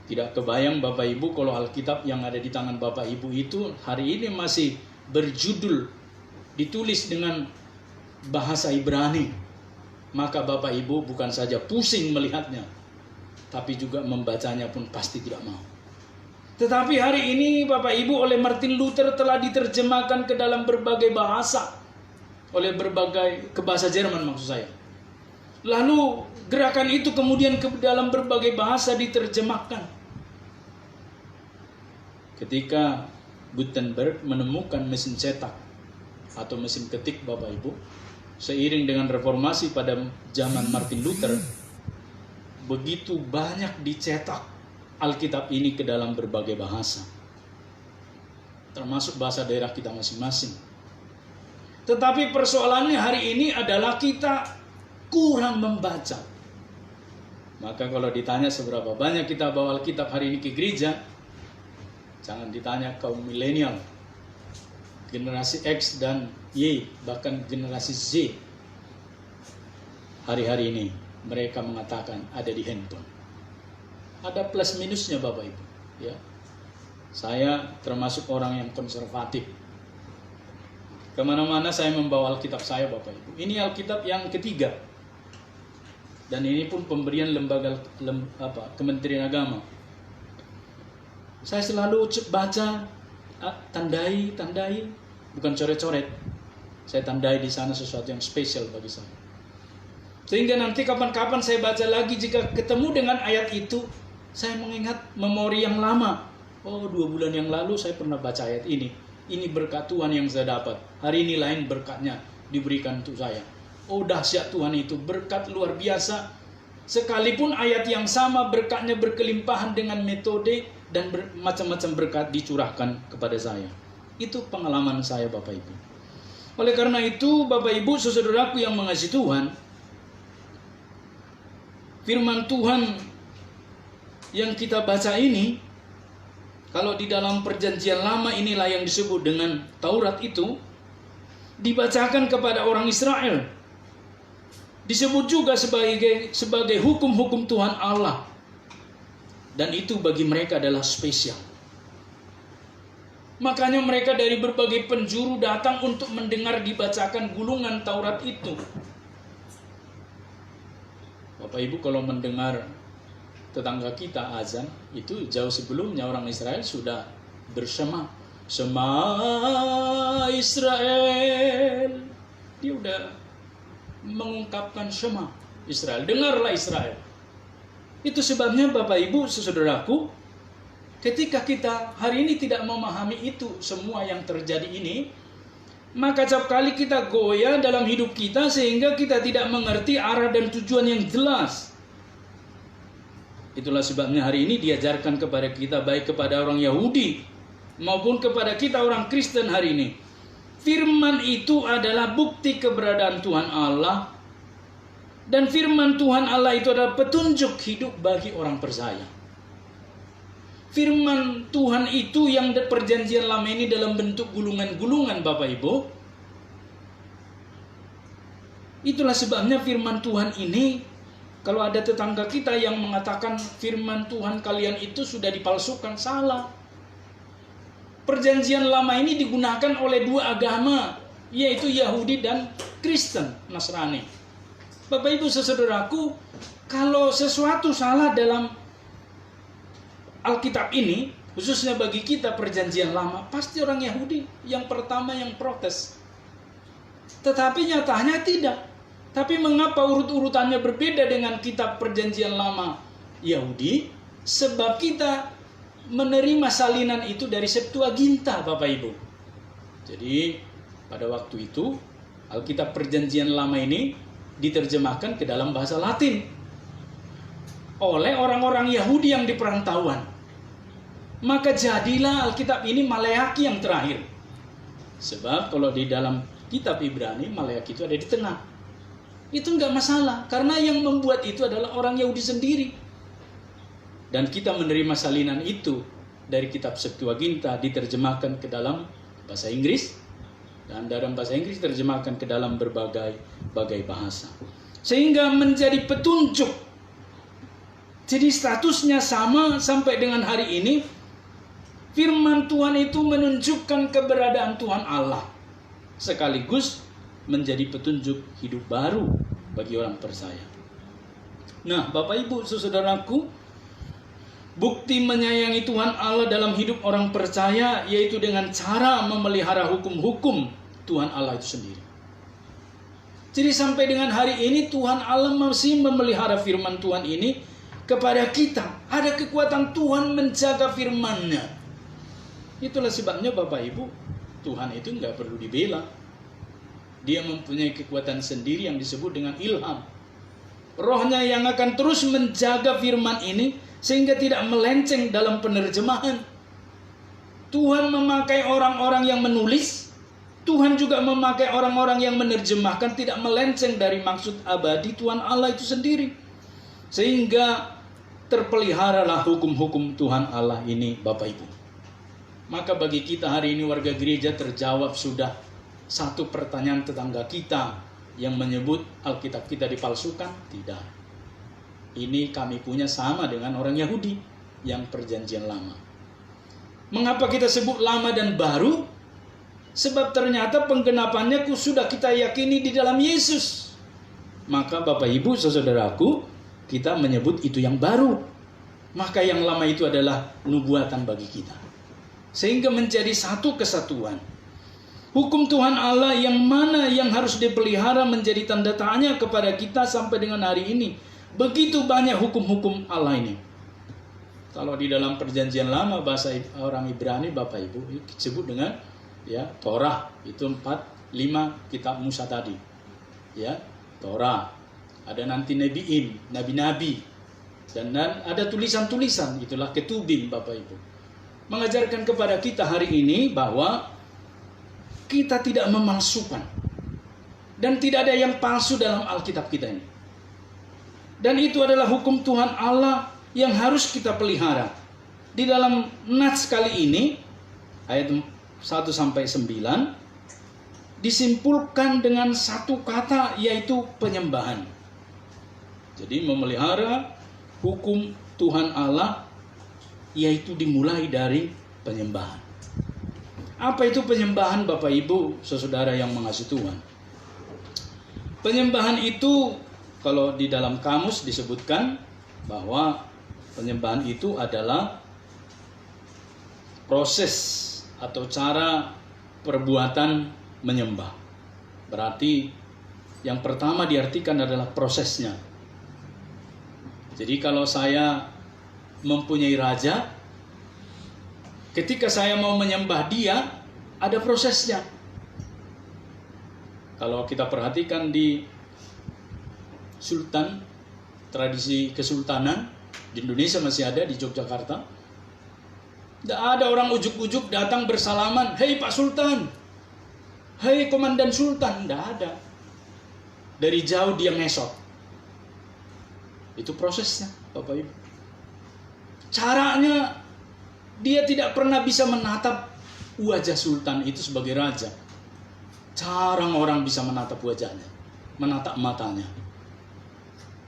Tidak kebayang Bapak Ibu kalau Alkitab yang ada di tangan Bapak Ibu itu hari ini masih berjudul, ditulis dengan bahasa Ibrani. Maka Bapak Ibu bukan saja pusing melihatnya, tapi juga membacanya pun pasti tidak mau. Tetapi hari ini Bapak Ibu oleh Martin Luther telah diterjemahkan ke dalam berbagai bahasa, ke bahasa Jerman maksud saya. Lalu gerakan itu kemudian ke dalam berbagai bahasa diterjemahkan. Ketika Gutenberg menemukan mesin cetak atau mesin ketik Bapak Ibu, seiring dengan reformasi pada zaman Martin Luther, begitu banyak dicetak Alkitab ini ke dalam berbagai bahasa, termasuk bahasa daerah kita masing-masing. Tetapi persoalannya hari ini adalah kita kurang membaca. Maka kalau ditanya seberapa banyak kita bawa Alkitab hari ini ke gereja, jangan ditanya kaum milenial, generasi X dan Y, bahkan generasi Z. Hari-hari ini mereka mengatakan ada di handphone. Ada plus minusnya Bapak Ibu, ya. Saya termasuk orang yang konservatif. Kemana-mana saya membawa Alkitab saya Bapak Ibu. Ini Alkitab yang ketiga. Dan ini pun pemberian Kementerian Agama. Saya selalu baca, tandai, bukan coret-coret. Saya tandai di sana sesuatu yang spesial bagi saya. Sehingga nanti kapan-kapan saya baca lagi, jika ketemu dengan ayat itu, saya mengingat memori yang lama. Oh, 2 bulan yang lalu saya pernah baca ayat ini. Ini berkat Tuhan yang saya dapat. Hari ini lain berkatnya diberikan untuk saya. Oh, dahsyat Tuhan itu, berkat luar biasa. Sekalipun ayat yang sama, berkatnya berkelimpahan dengan metode dan macam-macam berkat dicurahkan kepada saya. Itu pengalaman saya Bapak Ibu. Oleh karena itu Bapak Ibu saudaraku yang mengasihi Tuhan, firman Tuhan yang kita baca ini, kalau di dalam perjanjian lama inilah yang disebut dengan Taurat itu, dibacakan kepada orang Israel. Disebut juga sebagai hukum-hukum Tuhan Allah. Dan itu bagi mereka adalah spesial. Makanya mereka dari berbagai penjuru datang untuk mendengar dibacakan gulungan Taurat itu. Bapak Ibu kalau mendengar tetangga kita azan, itu jauh sebelumnya orang Israel sudah bersema. Shema Israel. Dia udah mengungkapkan Shema Israel. Dengarlah Israel. Itu sebabnya Bapak Ibu saudaraku, ketika kita hari ini tidak memahami itu semua yang terjadi ini, maka setiap kali kita goyah dalam hidup kita sehingga kita tidak mengerti arah dan tujuan yang jelas. Itulah sebabnya hari ini diajarkan kepada kita, baik kepada orang Yahudi maupun kepada kita orang Kristen hari ini. Firman itu adalah bukti keberadaan Tuhan Allah. Dan firman Tuhan Allah itu adalah petunjuk hidup bagi orang percaya. Firman Tuhan itu yang perjanjian lama ini dalam bentuk gulungan-gulungan Bapak Ibu. Itulah sebabnya firman Tuhan ini, kalau ada tetangga kita yang mengatakan firman Tuhan kalian itu sudah dipalsukan, salah. Perjanjian lama ini digunakan oleh dua agama, yaitu Yahudi dan Kristen, Nasrani. Bapak Ibu saudaraku, kalau sesuatu salah dalam Alkitab ini, khususnya bagi kita perjanjian lama, pasti orang Yahudi yang pertama yang protes. Tetapi nyatanya tidak. Tapi mengapa urut-urutannya berbeda dengan kitab perjanjian lama Yahudi? Sebab kita menerima salinan itu dari Septuaginta, Bapak Ibu. Jadi pada waktu itu Alkitab perjanjian lama ini diterjemahkan ke dalam bahasa Latin oleh orang-orang Yahudi yang di perantauan. Maka jadilah Alkitab ini Maleaki yang terakhir. Sebab kalau di dalam kitab Ibrani, Maleaki itu ada di tengah. Itu enggak masalah, karena yang membuat itu adalah orang Yahudi sendiri. Dan kita menerima salinan itu dari kitab Septuaginta, diterjemahkan ke dalam bahasa Inggris, dan dalam bahasa Inggris diterjemahkan ke dalam berbagai bahasa. Sehingga menjadi petunjuk. Jadi statusnya sama sampai dengan hari ini. Firman Tuhan itu menunjukkan keberadaan Tuhan Allah, sekaligus menjadi petunjuk hidup baru bagi orang percaya. Nah, Bapak Ibu saudaraku, bukti menyayangi Tuhan Allah dalam hidup orang percaya yaitu dengan cara memelihara hukum-hukum Tuhan Allah itu sendiri. Jadi sampai dengan hari ini Tuhan Allah masih memelihara firman Tuhan ini kepada kita. Ada kekuatan Tuhan menjaga firman-Nya. Itulah sebabnya Bapak Ibu, Tuhan itu nggak perlu dibela. Dia mempunyai kekuatan sendiri yang disebut dengan ilham. Rohnya yang akan terus menjaga firman ini sehingga tidak melenceng dalam penerjemahan. Tuhan memakai orang-orang yang menulis, Tuhan juga memakai orang-orang yang menerjemahkan, tidak melenceng dari maksud abadi Tuhan Allah itu sendiri. Sehingga terpeliharalah hukum-hukum Tuhan Allah ini, Bapak Ibu. Maka bagi kita hari ini warga gereja terjawab sudah satu pertanyaan tetangga kita yang menyebut Alkitab kita dipalsukan. Tidak. Ini kami punya sama dengan orang Yahudi yang perjanjian lama. Mengapa kita sebut lama dan baru? Sebab ternyata penggenapannya sudah kita yakini di dalam Yesus. Maka Bapak Ibu saudaraku, kita menyebut itu yang baru. Maka yang lama itu adalah nubuatan bagi kita. Sehingga menjadi satu kesatuan. Hukum Tuhan Allah yang mana yang harus dipelihara menjadi tanda tanya kepada kita sampai dengan hari ini. Begitu banyak hukum-hukum Allah ini. Kalau di dalam perjanjian lama bahasa orang Ibrani Bapak Ibu disebut dengan Torah, itu 4, 5 kitab Musa tadi. Torah. Ada nanti Nabiin, nabi-nabi. Dan ada tulisan-tulisan, itulah ketubim Bapak Ibu. Mengajarkan kepada kita hari ini bahwa kita tidak memalsukan. Dan tidak ada yang palsu dalam Alkitab kita ini. Dan itu adalah hukum Tuhan Allah yang harus kita pelihara. Di dalam nats kali ini, ayat 1-9, disimpulkan dengan satu kata yaitu penyembahan. Jadi memelihara hukum Tuhan Allah yaitu dimulai dari penyembahan. Apa itu penyembahan Bapak Ibu, saudara yang mengasihi Tuhan? Penyembahan itu kalau di dalam kamus disebutkan bahwa penyembahan itu adalah proses atau cara perbuatan menyembah. Berarti yang pertama diartikan adalah prosesnya. Jadi kalau saya mempunyai raja, ketika saya mau menyembah dia, ada prosesnya. Kalau kita perhatikan di sultan, tradisi kesultanan di Indonesia masih ada, di Yogyakarta. Tidak ada orang ujuk-ujuk datang bersalaman, "Hei Pak Sultan, hei Komandan Sultan." Tidak ada. Dari jauh dia ngesot. Itu prosesnya Bapak Ibu. Caranya dia tidak pernah bisa menatap wajah sultan itu sebagai raja. Jarang orang bisa menatap wajahnya. menatap matanya.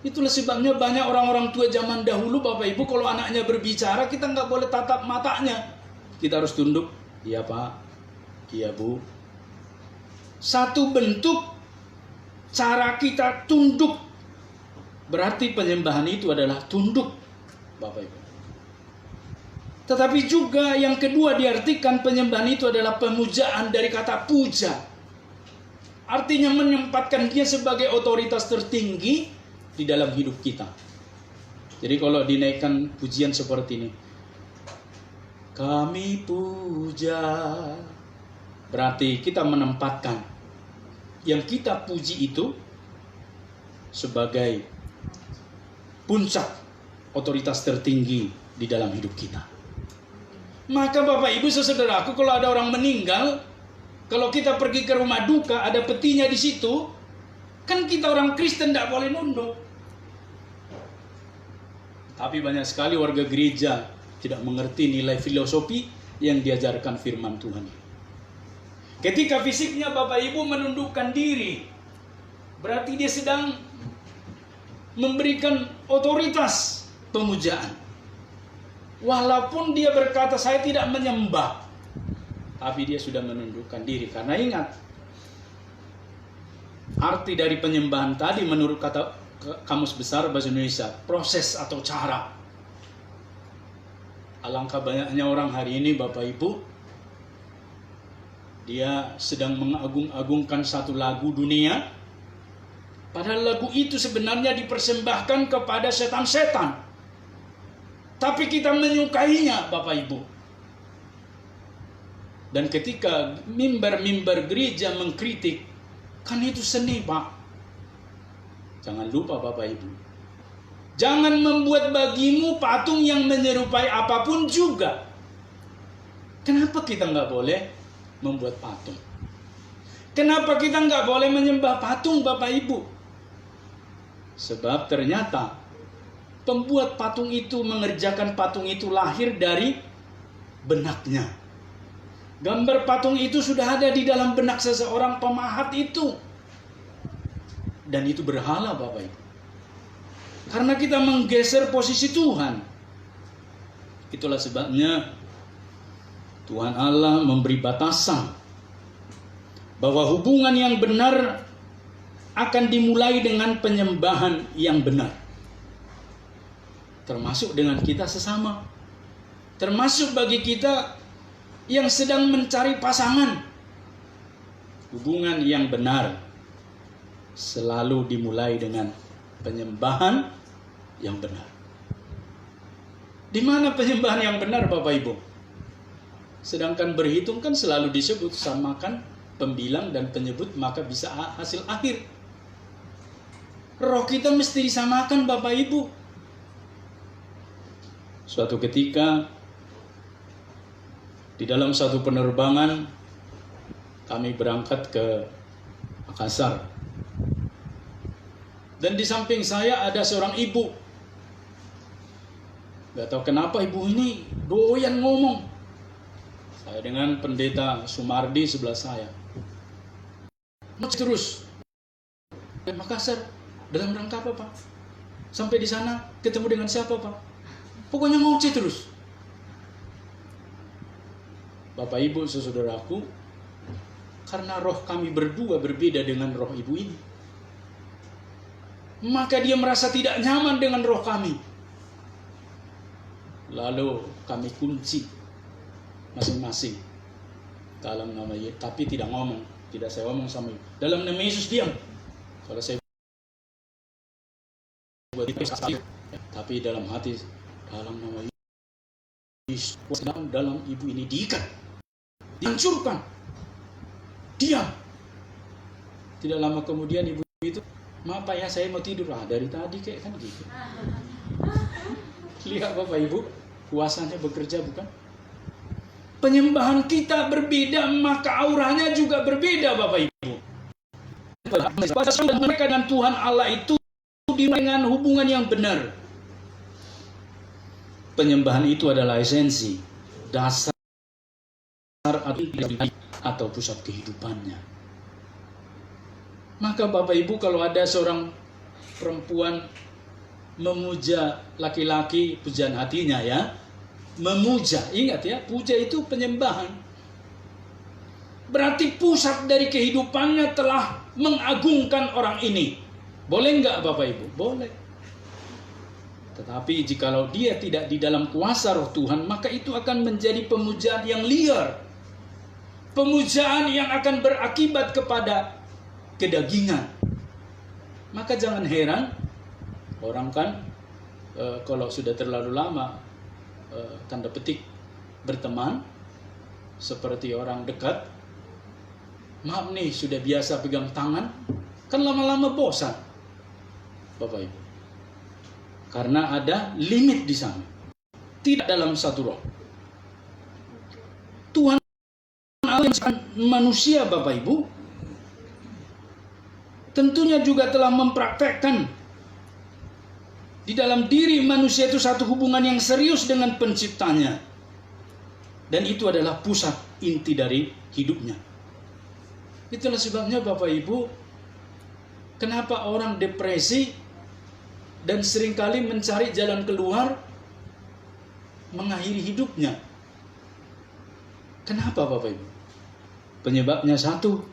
Itulah sebabnya banyak orang-orang tua zaman dahulu, Bapak Ibu, kalau anaknya berbicara, kita nggak boleh tatap matanya. Kita harus tunduk. Iya Pak, iya Bu. Satu bentuk cara kita tunduk, berarti penyembahan itu adalah tunduk, Bapak Ibu. Tetapi juga yang kedua diartikan penyembahan itu adalah pemujaan dari kata puja. Artinya menempatkan dia sebagai otoritas tertinggi di dalam hidup kita. Jadi kalau dinaikkan pujian seperti ini, kami puja, berarti kita menempatkan yang kita puji itu sebagai puncak otoritas tertinggi di dalam hidup kita. Maka Bapak Ibu saudaraku, kalau ada orang meninggal, kalau kita pergi ke rumah duka, ada petinya di situ, kan kita orang Kristen tidak boleh nunduk. Tapi banyak sekali warga gereja tidak mengerti nilai filosofi yang diajarkan firman Tuhan. Ketika fisiknya Bapak Ibu menundukkan diri, berarti dia sedang memberikan otoritas pemujaan. Walaupun dia berkata saya tidak menyembah, tapi dia sudah menundukkan diri. Karena ingat, arti dari penyembahan tadi menurut kata Kamus Besar Bahasa Indonesia, proses atau cara. Alangkah banyaknya orang hari ini Bapak Ibu, dia sedang mengagung-agungkan satu lagu dunia, padahal lagu itu sebenarnya dipersembahkan kepada setan-setan. Tapi kita menyukainya Bapak Ibu. Dan ketika mimbar-mimbar gereja mengkritik, kan itu seni Pak. Jangan lupa Bapak Ibu, jangan membuat bagimu patung yang menyerupai apapun juga. Kenapa kita nggak boleh membuat patung? Kenapa kita nggak boleh menyembah patung Bapak Ibu? Sebab ternyata pembuat patung itu mengerjakan patung itu lahir dari benaknya. Gambar patung itu sudah ada di dalam benak seseorang pemahat itu. Dan itu berhala Bapak Ibu. Karena kita menggeser posisi Tuhan. Itulah sebabnya Tuhan Allah memberi batasan bahwa hubungan yang benar akan dimulai dengan penyembahan yang benar. Termasuk dengan kita sesama. Termasuk bagi kita yang sedang mencari pasangan. Hubungan yang benar selalu dimulai dengan penyembahan yang benar. Di mana penyembahan yang benar Bapak Ibu? Sedangkan berhitung kan selalu disebut, samakan pembilang dan penyebut maka bisa hasil akhir. Roh kita mesti disamakan Bapak Ibu. Suatu ketika di dalam satu penerbangan kami berangkat ke Makassar. Dan di samping saya ada seorang ibu. Gak tahu kenapa ibu ini doyan ngomong. Saya dengan pendeta Sumardi sebelah saya. Terus ke Makassar dalam rangka apa Pak? Sampai di sana ketemu dengan siapa Pak? Pokoknya ngoceh terus. Bapak Ibu saudaraku, karena roh kami berdua berbeda dengan roh ibu ini, maka dia merasa tidak nyaman dengan roh kami. Lalu kami kunci masing-masing dalam nama Yesus, tapi tidak ngomong, tidak saya ngomong sama ibu. Dalam nama Yesus diam. Kalau saya buat itu, tapi dalam hati, dalam nama Yesus, dalam ibu ini diikat, dihancurkan, diam. Tidak lama kemudian ibu itu, maaf Pak ya saya mau tidur. Dari tadi kayak kan gitu. Lihat Bapak Ibu, kuasanya bekerja bukan? Penyembahan kita berbeda, maka auranya juga berbeda Bapak Ibu. Pasal mereka dan Tuhan Allah itu dengan hubungan yang benar. Penyembahan itu adalah esensi, dasar atau pusat kehidupannya. Maka Bapak Ibu, kalau ada seorang perempuan memuja laki-laki, pujian hatinya ya, memuja, ingat ya, puja itu penyembahan. Berarti pusat dari kehidupannya telah mengagungkan orang ini. Boleh nggak Bapak Ibu? Boleh. Tetapi jikalau dia tidak di dalam kuasa roh Tuhan, maka itu akan menjadi pemujaan yang liar. Pemujaan yang akan berakibat kepada kedagingan. Maka jangan heran, orang kan kalau sudah terlalu lama tanda petik berteman seperti orang dekat, maaf nih sudah biasa pegang tangan, kan lama-lama bosan Bapak Ibu, karena ada limit di sana, tidak dalam satu roh. Tuhan Allah manusia Bapak Ibu tentunya juga telah mempraktekkan di dalam diri manusia itu satu hubungan yang serius dengan penciptanya. Dan itu adalah pusat inti dari hidupnya. Itulah sebabnya Bapak Ibu, kenapa orang depresi dan seringkali mencari jalan keluar mengakhiri hidupnya. Kenapa Bapak Ibu? Penyebabnya satu,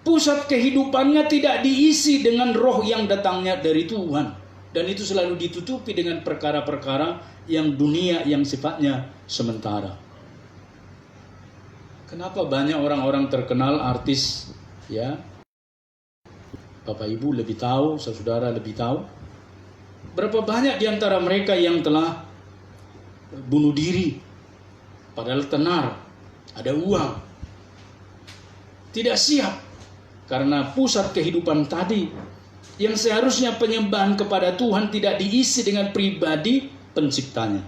pusat kehidupannya tidak diisi dengan roh yang datangnya dari Tuhan. Dan itu selalu ditutupi dengan perkara-perkara yang dunia, yang sifatnya sementara. Kenapa banyak orang-orang terkenal, artis, ya, Bapak Ibu lebih tahu, saudara lebih tahu, berapa banyak di antara mereka yang telah bunuh diri, padahal tenar, ada uang, tidak siap, karena pusat kehidupan tadi yang seharusnya penyembahan kepada Tuhan tidak diisi dengan pribadi penciptanya.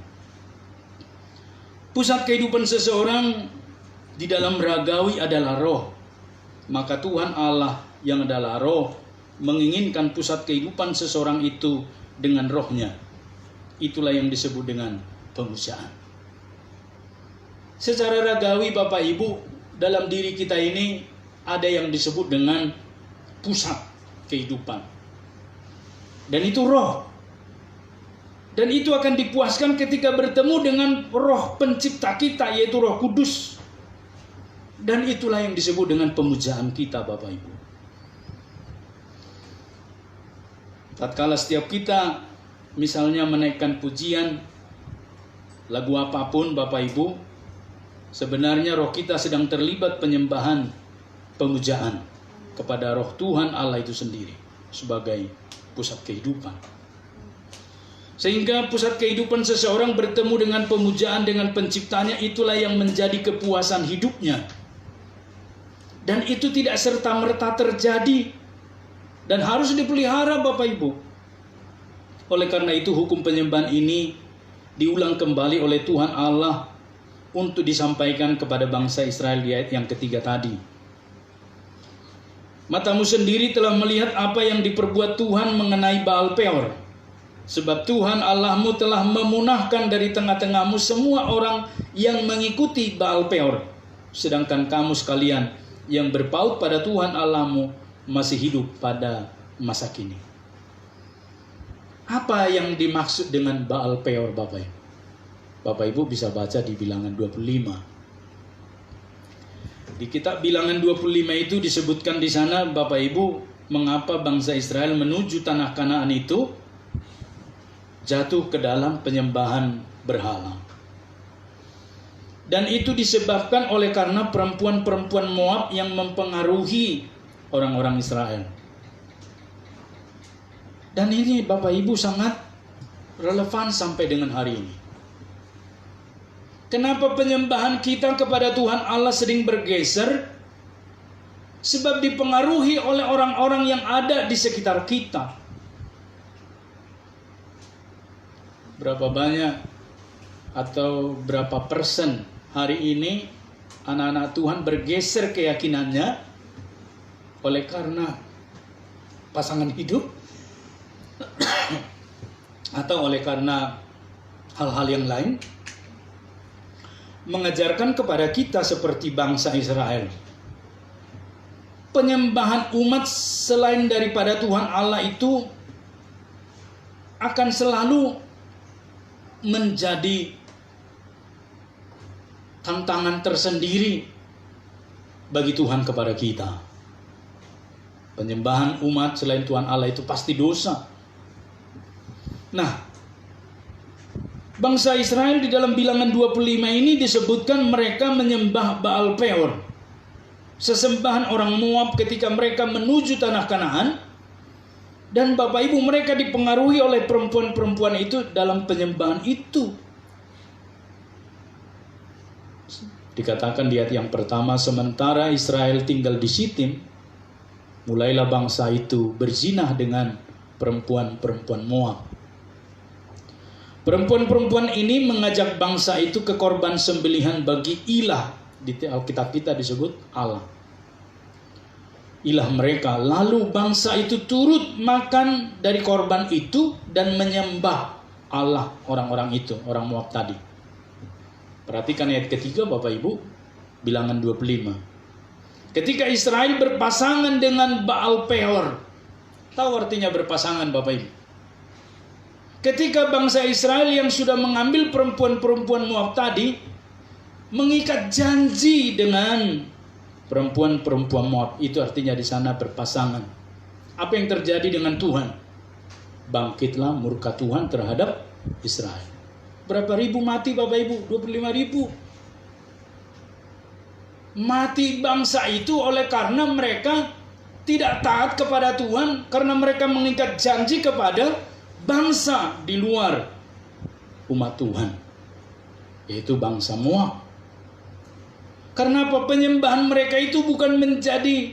Pusat kehidupan seseorang di dalam ragawi adalah roh. Maka Tuhan Allah yang adalah roh menginginkan pusat kehidupan seseorang itu dengan rohnya. Itulah yang disebut dengan pemujaan. Secara ragawi Bapak Ibu, dalam diri kita ini ada yang disebut dengan pusat kehidupan. Dan itu roh. Dan itu akan dipuaskan ketika bertemu dengan roh pencipta kita, yaitu Roh Kudus. Dan itulah yang disebut dengan pemujaan kita Bapak Ibu. Tatkala setiap kita misalnya menaikkan pujian, lagu apapun Bapak Ibu, sebenarnya roh kita sedang terlibat penyembahan, pemujaan kepada roh Tuhan Allah itu sendiri sebagai pusat kehidupan. Sehingga pusat kehidupan seseorang bertemu dengan pemujaan dengan penciptanya, itulah yang menjadi kepuasan hidupnya. Dan itu tidak serta-merta terjadi dan harus dipelihara Bapak Ibu. Oleh karena itu hukum penyembahan ini diulang kembali oleh Tuhan Allah untuk disampaikan kepada bangsa Israel di ayat yang ketiga tadi. Matamu sendiri telah melihat apa yang diperbuat Tuhan mengenai Baal Peor. Sebab Tuhan Allahmu telah memunahkan dari tengah-tengahmu semua orang yang mengikuti Baal Peor. Sedangkan kamu sekalian yang berpaut pada Tuhan Allahmu masih hidup pada masa kini. Apa yang dimaksud dengan Baal Peor Bapak Ibu? Bapak Ibu bisa baca di Bilangan 25. Di kitab Bilangan 25 itu disebutkan di sana Bapak Ibu, mengapa bangsa Israel menuju tanah Kanaan itu jatuh ke dalam penyembahan berhala. Dan itu disebabkan oleh karena perempuan-perempuan Moab yang mempengaruhi orang-orang Israel. Dan ini Bapak Ibu sangat relevan sampai dengan hari ini. Kenapa penyembahan kita kepada Tuhan Allah sering bergeser? Sebab dipengaruhi oleh orang-orang yang ada di sekitar kita. Berapa banyak atau berapa persen hari ini anak-anak Tuhan bergeser keyakinannya oleh karena pasangan hidup atau oleh karena hal-hal yang lain, mengajarkan kepada kita seperti bangsa Israel. penyembahan umat selain daripada Tuhan Allah itu akan selalu menjadi tantangan tersendiri bagi Tuhan kepada kita. Penyembahan umat selain Tuhan Allah itu pasti dosa. Nah, bangsa Israel di dalam Bilangan 25 ini disebutkan mereka menyembah Baal Peor, sesembahan orang Moab ketika mereka menuju tanah Kanaan. Dan Bapak Ibu, mereka dipengaruhi oleh perempuan-perempuan itu dalam penyembahan itu. Dikatakan di ayat yang pertama, sementara Israel tinggal di Sitim, mulailah bangsa itu berzinah dengan perempuan-perempuan Moab. Perempuan-perempuan ini mengajak bangsa itu ke korban sembelihan bagi ilah. Di Alkitab kita disebut Allah, ilah mereka. Lalu bangsa itu turut makan dari korban itu dan menyembah Allah orang-orang itu, orang Moab tadi. Perhatikan ayat ketiga Bapak Ibu, Bilangan 25. Ketika Israel berpasangan dengan Baal Peor. Tahu artinya berpasangan Bapak Ibu? Ketika bangsa Israel yang sudah mengambil perempuan-perempuan Moab tadi mengikat janji dengan perempuan-perempuan Moab, itu artinya di sana berpasangan. Apa yang terjadi dengan Tuhan? Bangkitlah murka Tuhan terhadap Israel. Berapa ribu mati Bapak Ibu? 25 ribu. Mati bangsa itu oleh karena mereka tidak taat kepada Tuhan, karena mereka mengikat janji kepada bangsa di luar umat Tuhan, yaitu bangsa Moab. Karena apa? Penyembahan mereka itu bukan menjadi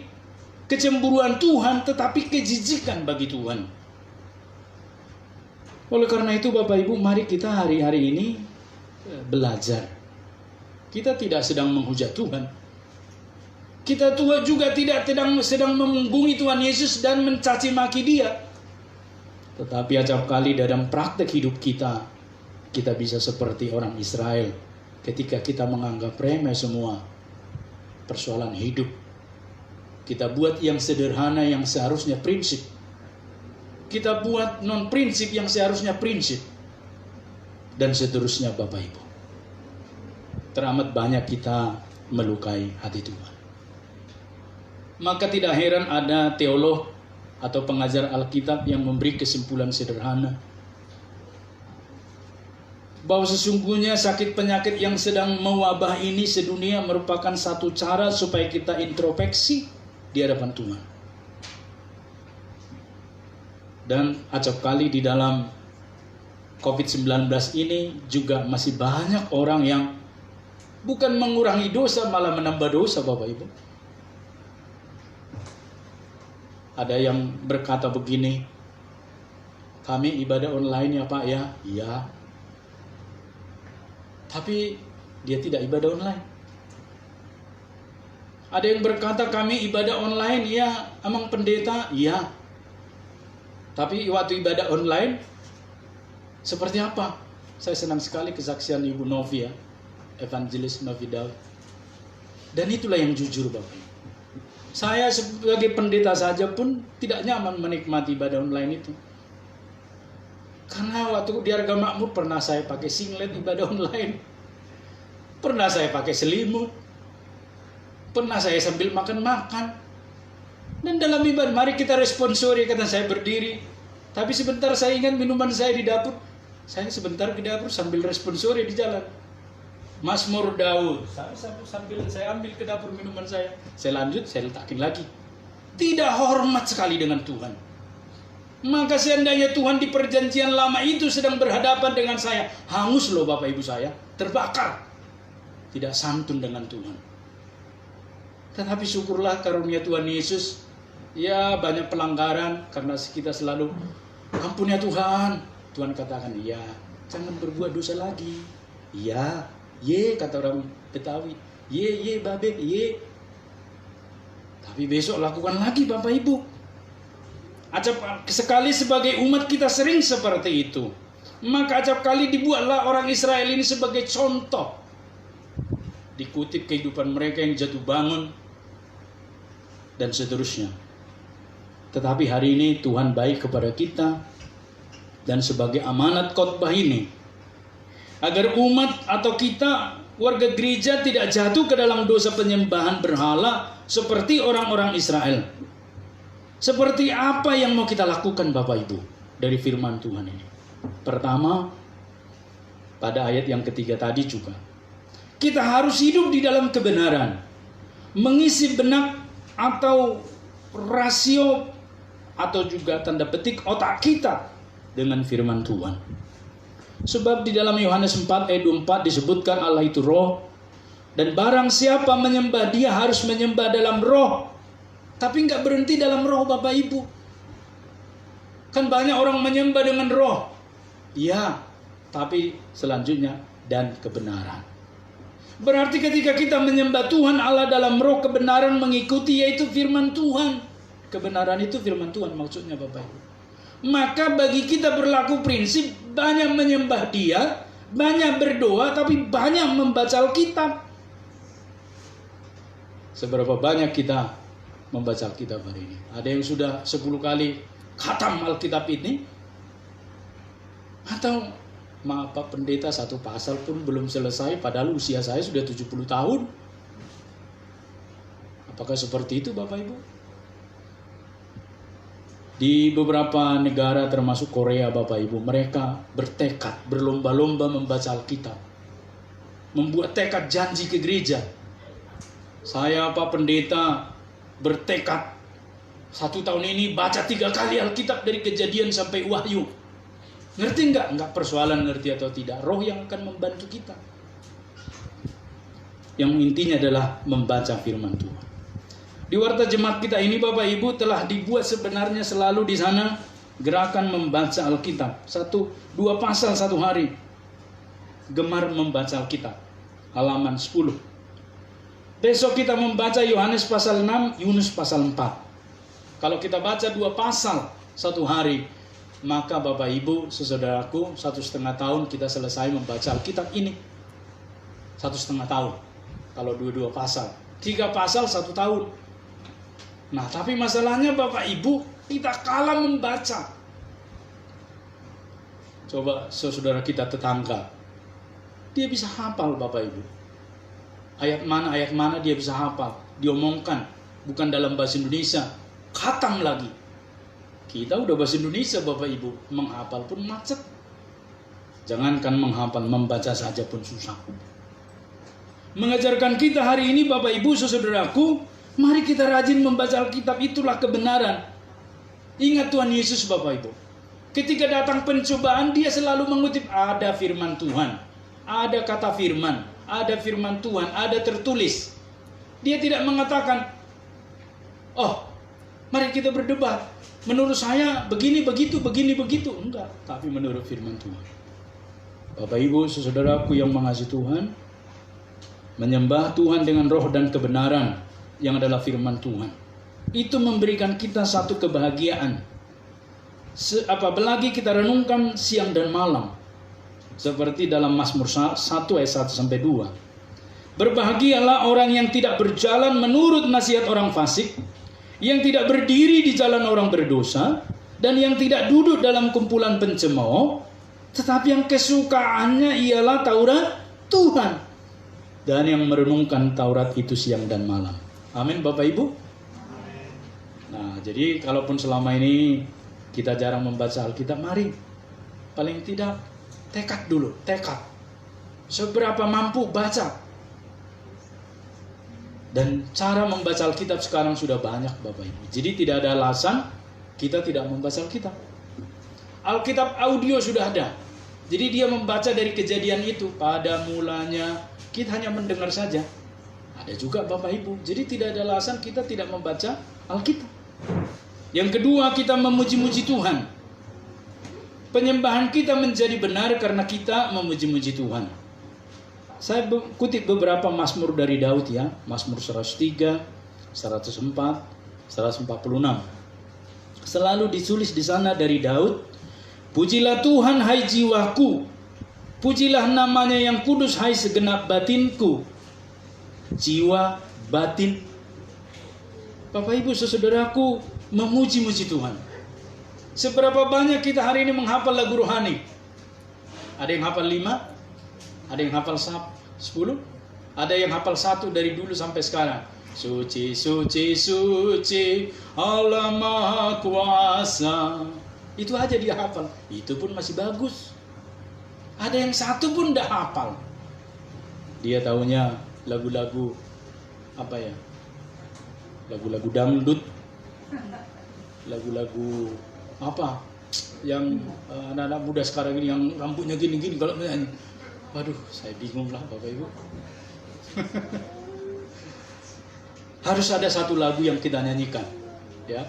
kecemburuan Tuhan, tetapi kejijikan bagi Tuhan. Oleh karena itu Bapak Ibu, mari kita hari-hari ini belajar. Kita tidak sedang menghujat Tuhan. Kita juga tidak sedang memunggungi Tuhan Yesus dan mencaci maki Dia. Tetapi acap kali dalam praktek hidup kita, kita bisa seperti orang Israel. Ketika kita menganggap remeh semua persoalan hidup, kita buat yang sederhana yang seharusnya prinsip. Kita buat non-prinsip yang seharusnya prinsip. Dan seterusnya Bapak Ibu. Teramat banyak kita melukai hati Tuhan. Maka tidak heran ada teolog atau pengajar Alkitab yang memberi kesimpulan sederhana bahwa sesungguhnya sakit penyakit yang sedang mewabah ini sedunia merupakan satu cara supaya kita introspeksi di hadapan Tuhan. Dan acap kali di dalam COVID-19 ini juga masih banyak orang yang bukan mengurangi dosa, malah menambah dosa Bapak Ibu. Ada yang berkata begini, kami ibadah online ya Pak ya. Iya. Tapi dia tidak ibadah online. Ada yang berkata kami ibadah online ya, emang pendeta? Iya. Tapi waktu ibadah online seperti apa? Saya senang sekali kesaksian Ibu Novi ya, Evangelis Novi Daud. Dan itulah yang jujur Bapak Ibu. Saya sebagai pendeta saja pun tidak nyaman menikmati ibadah online itu. Karena waktu di Harga Makmur pernah saya pakai singlet ibadah online. Pernah saya pakai selimut. Pernah saya sambil makan-makan. Dan dalam ibadah, mari kita responsori, kata saya berdiri. Tapi sebentar saya ingat minuman saya di dapur. Saya sebentar ke dapur sambil responsori di jalan. Mazmur Daud, sambil saya ambil ke dapur minuman saya lanjut, saya letakin lagi. Tidak hormat sekali dengan Tuhan. Maka seandainya Tuhan di perjanjian lama itu sedang berhadapan dengan saya, hangus loh Bapak Ibu saya, terbakar. Tidak santun dengan Tuhan. Tetapi syukurlah karunia Tuhan Yesus. Ya banyak pelanggaran karena kita selalu, ampun ya Tuhan. Tuhan katakan, ya jangan berbuat dosa lagi. Ya, ye kata orang Betawi, ye babe, ye. Tapi besok lakukan lagi Bapak Ibu. Acap sekali sebagai umat kita sering seperti itu. Maka acap kali dibuatlah orang Israel ini sebagai contoh. Dikutip kehidupan mereka yang jatuh bangun. dan seterusnya. Tetapi hari ini Tuhan baik kepada kita, dan sebagai amanat khotbah ini, agar umat atau kita warga gereja tidak jatuh ke dalam dosa penyembahan berhala seperti orang-orang Israel. Seperti apa yang mau kita lakukan Bapak Ibu dari firman Tuhan ini? Pertama, pada ayat yang ketiga tadi juga, kita harus hidup di dalam kebenaran, mengisi benak atau rasio atau juga tanda petik otak kita dengan firman Tuhan. Sebab di dalam Yohanes 4 ayat 24 disebutkan Allah itu roh, dan barang siapa menyembah Dia harus menyembah dalam roh. Tapi nggak berhenti dalam roh Bapak Ibu. Kan banyak orang menyembah dengan roh. Iya, tapi selanjutnya dan kebenaran. Berarti ketika kita menyembah Tuhan Allah dalam roh, kebenaran mengikuti, yaitu firman Tuhan. Kebenaran itu firman Tuhan maksudnya Bapak Ibu. Maka bagi kita berlaku prinsip banyak menyembah Dia, banyak berdoa, tapi banyak membaca Alkitab. Seberapa banyak kita membaca Alkitab hari ini? Ada yang sudah 10 kali khatam Alkitab ini? Atau maaf Pak Pendeta, satu pasal pun belum selesai padahal usia saya sudah 70 tahun. Apakah seperti itu Bapak Ibu? Di beberapa negara termasuk Korea Bapak Ibu, mereka bertekad, berlomba-lomba membaca Alkitab. Membuat tekad janji ke gereja. Saya Pak Pendeta bertekad 1 tahun ini baca 3 kali Alkitab dari Kejadian sampai Wahyu. Ngerti nggak? Nggak persoalan ngerti atau tidak. Roh yang akan membantu kita. Yang intinya adalah membaca firman Tuhan. Di warta jemaat kita ini Bapak Ibu telah dibuat sebenarnya selalu di sana gerakan membaca Alkitab. 1-2 pasal 1 hari. Gemar membaca Alkitab. Halaman 10. Besok kita membaca Yohanes pasal 6, Yunus pasal 4. Kalau kita baca 2 pasal 1 hari, maka Bapak Ibu, saudaraku, 1,5 tahun kita selesai membaca Alkitab ini. 1,5 tahun. Kalau 2 pasal. 3 pasal 1 tahun. Nah, tapi masalahnya Bapak Ibu, kita kalah membaca. Coba saudara kita tetangga, dia bisa hafal Bapak Ibu. Ayat mana dia bisa hafal. Diomongkan, bukan dalam bahasa Indonesia, khatam lagi. Kita udah bahasa Indonesia Bapak Ibu, menghafal pun macet. Jangankan menghafal, membaca saja pun susah. Mengajarkan kita hari ini Bapak Ibu, saudaraku, mari kita rajin membaca Alkitab, itulah kebenaran. Ingat Tuhan Yesus Bapak Ibu. Ketika datang pencobaan, Dia selalu mengutip ada firman Tuhan. Ada kata firman, ada firman Tuhan, ada tertulis. Dia tidak mengatakan, oh, mari kita berdebat. Menurut saya begini begitu, begini begitu. Enggak, tapi menurut firman Tuhan. Bapak Ibu, saudaraku yang mengasihi Tuhan, menyembah Tuhan dengan roh dan kebenaran yang adalah firman Tuhan, itu memberikan kita satu kebahagiaan. Apalagi kita renungkan siang dan malam, seperti dalam Mazmur 1 ayat 1-2. Berbahagialah orang yang tidak berjalan menurut nasihat orang fasik, yang tidak berdiri di jalan orang berdosa, dan yang tidak duduk dalam kumpulan pencemooh, tetapi yang kesukaannya ialah Taurat Tuhan, dan yang merenungkan Taurat itu siang dan malam. Amin Bapak Ibu. Nah, jadi kalaupun selama ini kita jarang membaca Alkitab, mari paling tidak tekad dulu, tekad. Seberapa mampu baca. Dan cara membaca Alkitab sekarang sudah banyak Bapak Ibu. Jadi tidak ada alasan kita tidak membaca Alkitab. Alkitab audio sudah ada. Jadi dia membaca dari kejadian itu. Pada mulanya kita hanya mendengar saja. Ada juga Bapak Ibu. Jadi tidak ada alasan kita tidak membaca Alkitab. Yang kedua, kita memuji-muji Tuhan. Penyembahan kita menjadi benar karena kita memuji-muji Tuhan. Saya kutip beberapa mazmur dari Daud ya. Mazmur 103, 104, 146. Selalu ditulis di sana dari Daud. Pujilah Tuhan hai jiwaku. Pujilah namanya yang kudus hai segenap batinku. Jiwa, batin. Bapak Ibu saudaraku, memuji-muji Tuhan. Seberapa banyak kita hari ini menghafal lagu rohani? Ada yang hafal 5, ada yang hafal 10, ada yang hafal 1 dari dulu sampai sekarang. Suci, suci, suci, Allah Maha Kuasa. Itu aja dia hafal. Itu pun masih bagus. Ada yang 1 pun tidak hafal. Dia taunya lagu-lagu apa ya? Lagu-lagu dangdut, lagu-lagu apa yang anak-anak muda sekarang ini yang rambutnya gini-gini kalau menyanyi. Waduh, saya bingung lah Bapak Ibu. Harus ada satu lagu yang kita nyanyikan, ya.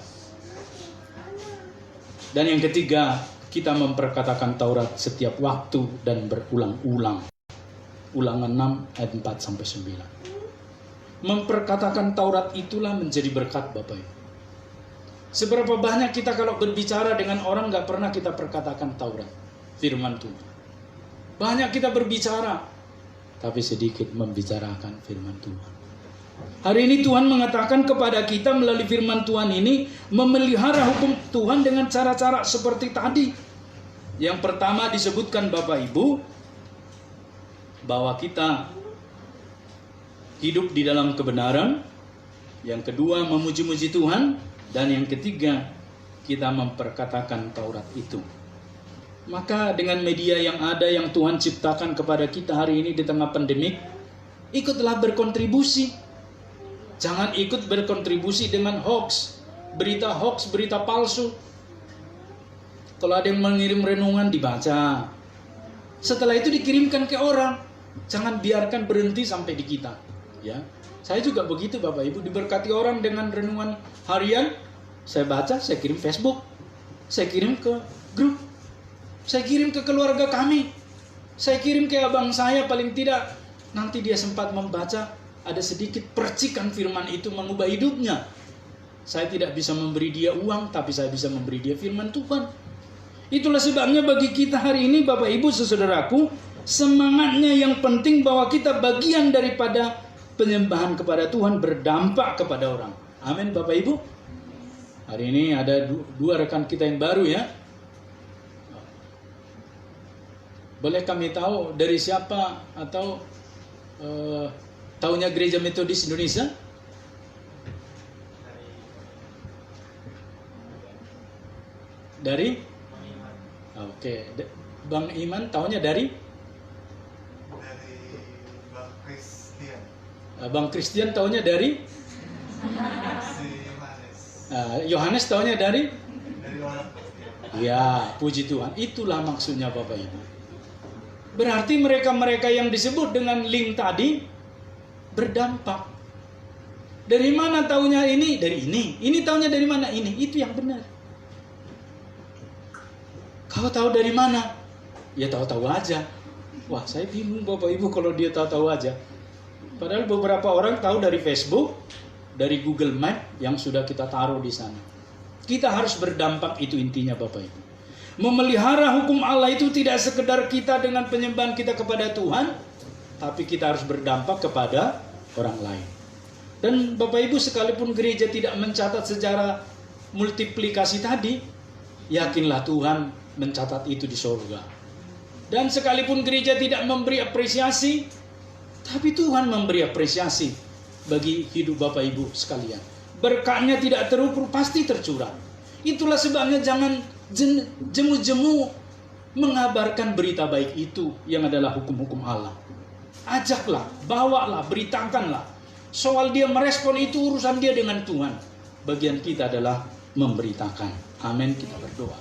Dan yang ketiga, kita memperkatakan Taurat setiap waktu dan berulang-ulang. Ulangan 6 ayat 4 sampai 9. Memperkatakan Taurat itulah menjadi berkat Bapak Ibu. Seberapa banyak kita kalau berbicara dengan orang gak pernah kita perkatakan Taurat, firman Tuhan. Banyak kita berbicara, tapi sedikit membicarakan firman Tuhan. Hari ini Tuhan mengatakan kepada kita melalui firman Tuhan ini, memelihara hukum Tuhan dengan cara-cara seperti tadi. Yang pertama disebutkan Bapak Ibu, bahwa kita hidup di dalam kebenaran. Yang kedua memuji-muji Tuhan. Dan yang ketiga kita memperkatakan Taurat itu. Maka dengan media yang ada yang Tuhan ciptakan kepada kita hari ini di tengah pandemik, ikutlah berkontribusi. Jangan ikut berkontribusi dengan hoax, berita palsu. Kalau ada yang mengirim renungan dibaca. Setelah itu dikirimkan ke orang. Jangan biarkan berhenti sampai di kita. Ya, saya juga begitu Bapak Ibu, diberkati orang dengan renungan harian, saya baca, saya kirim Facebook, saya kirim ke grup, saya kirim ke keluarga kami, saya kirim ke abang saya, paling tidak nanti dia sempat membaca, ada sedikit percikan firman itu mengubah hidupnya. Saya tidak bisa memberi dia uang, tapi saya bisa memberi dia firman Tuhan. Itulah sebabnya bagi kita hari ini Bapak Ibu saudaraku, semangatnya yang penting bahwa kita bagian daripada penyembahan kepada Tuhan berdampak kepada orang. Amin Bapak Ibu. Hari ini ada dua rekan kita yang baru ya. Boleh kami tahu dari siapa atau tahunya Gereja Metodis Indonesia? Dari? Oke. Bang Iman tahunya dari? Bang Christian. Bang Christian tahunya dari? Yohanes tahunya dari? Dari orang. Ya, puji Tuhan. Itulah maksudnya Bapak Ibu. Berarti mereka-mereka yang disebut dengan link tadi berdampak. Dari mana tahunya ini? Dari ini. Ini tahunya dari mana? Ini. Itu yang benar. Kau tahu dari mana? Ya tahu-tahu aja. Wah, saya bingung Bapak Ibu kalau dia tahu-tahu aja. Padahal beberapa orang tahu dari Facebook, dari Google Map yang sudah kita taruh di sana. Kita harus berdampak, itu intinya Bapak Ibu. Memelihara hukum Allah itu tidak sekedar kita dengan penyembahan kita kepada Tuhan, tapi kita harus berdampak kepada orang lain. Dan Bapak Ibu, sekalipun gereja tidak mencatat secara multiplikasi tadi, yakinlah Tuhan mencatat itu di surga. Dan sekalipun gereja tidak memberi apresiasi, tapi Tuhan memberi apresiasi bagi hidup Bapak Ibu sekalian. Berkatnya tidak terukur, pasti tercurah. Itulah sebabnya jangan jemu-jemu mengabarkan berita baik itu yang adalah hukum-hukum Allah. Ajaklah, bawalah, beritakanlah. Soal dia merespon itu urusan dia dengan Tuhan. Bagian kita adalah memberitakan. Amin, kita berdoa.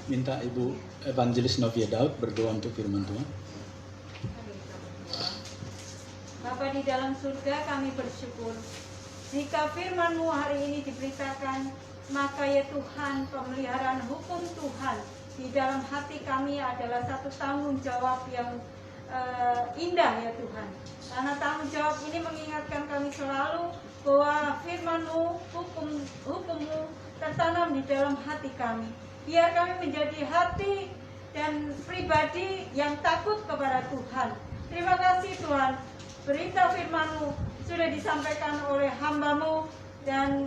Minta Ibu Evangelis Novia Daud berdoa untuk firman Tuhan. Bapa di dalam surga, kami bersyukur jika firman-Mu hari ini diberitakan, maka ya Tuhan, pemeliharaan hukum Tuhan di dalam hati kami adalah satu tanggung jawab yang indah ya Tuhan. Karena tanggung jawab ini mengingatkan kami selalu bahwa firman-Mu, hukum-Mu tertanam di dalam hati kami. Biar kami menjadi hati dan pribadi yang takut kepada Tuhan. Terima kasih Tuhan. Berita firman-Mu sudah disampaikan oleh hamba-Mu, dan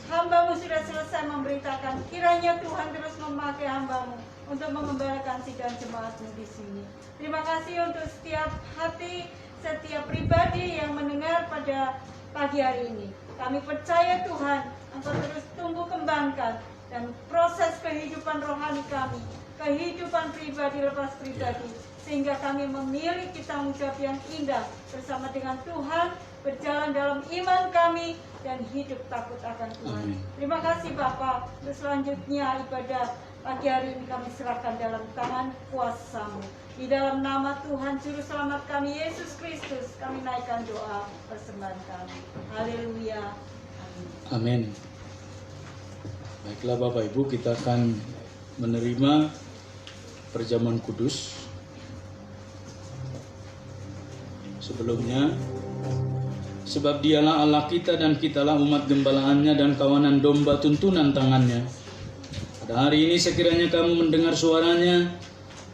hamba-Mu sudah selesai memberitakan. Kiranya Tuhan terus memakai hamba-Mu untuk mengembalakan sidang jemaat-Mu di sini. Terima kasih untuk setiap hati, setiap pribadi yang mendengar pada pagi hari ini. Kami percaya Tuhan, Engkau terus tumbuh kembangkan dan proses kehidupan rohani kami, kehidupan pribadi lepas pribadi, sehingga kami memiliki tanggung jawab yang indah bersama dengan Tuhan, berjalan dalam iman kami dan hidup takut akan Tuhan. Amin. Terima kasih Bapa. Untuk selanjutnya ibadah pagi hari ini kami serahkan dalam tangan kuasa-Mu. Di dalam nama Tuhan Juru Selamat kami Yesus Kristus, kami naikkan doa persembahan kami. Haleluya. Amin. Baiklah Bapak Ibu, kita akan menerima perjamuan kudus. Sebelumnya, sebab dialah Allah kita dan kitalah umat gembalaannya dan kawanan domba tuntunan tangannya. Pada hari ini sekiranya kamu mendengar suaranya,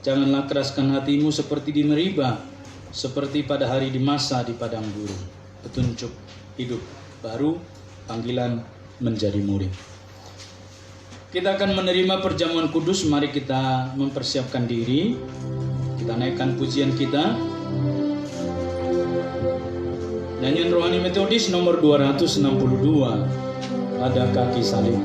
janganlah keraskan hatimu seperti di Meriba, seperti pada hari di Masa di padang gurun. Petunjuk hidup baru, panggilan menjadi murid. Kita akan menerima perjamuan kudus. Mari kita mempersiapkan diri. Kita naikkan pujian kita. Nyanyian rohani metodis nomor 262, pada kaki salib.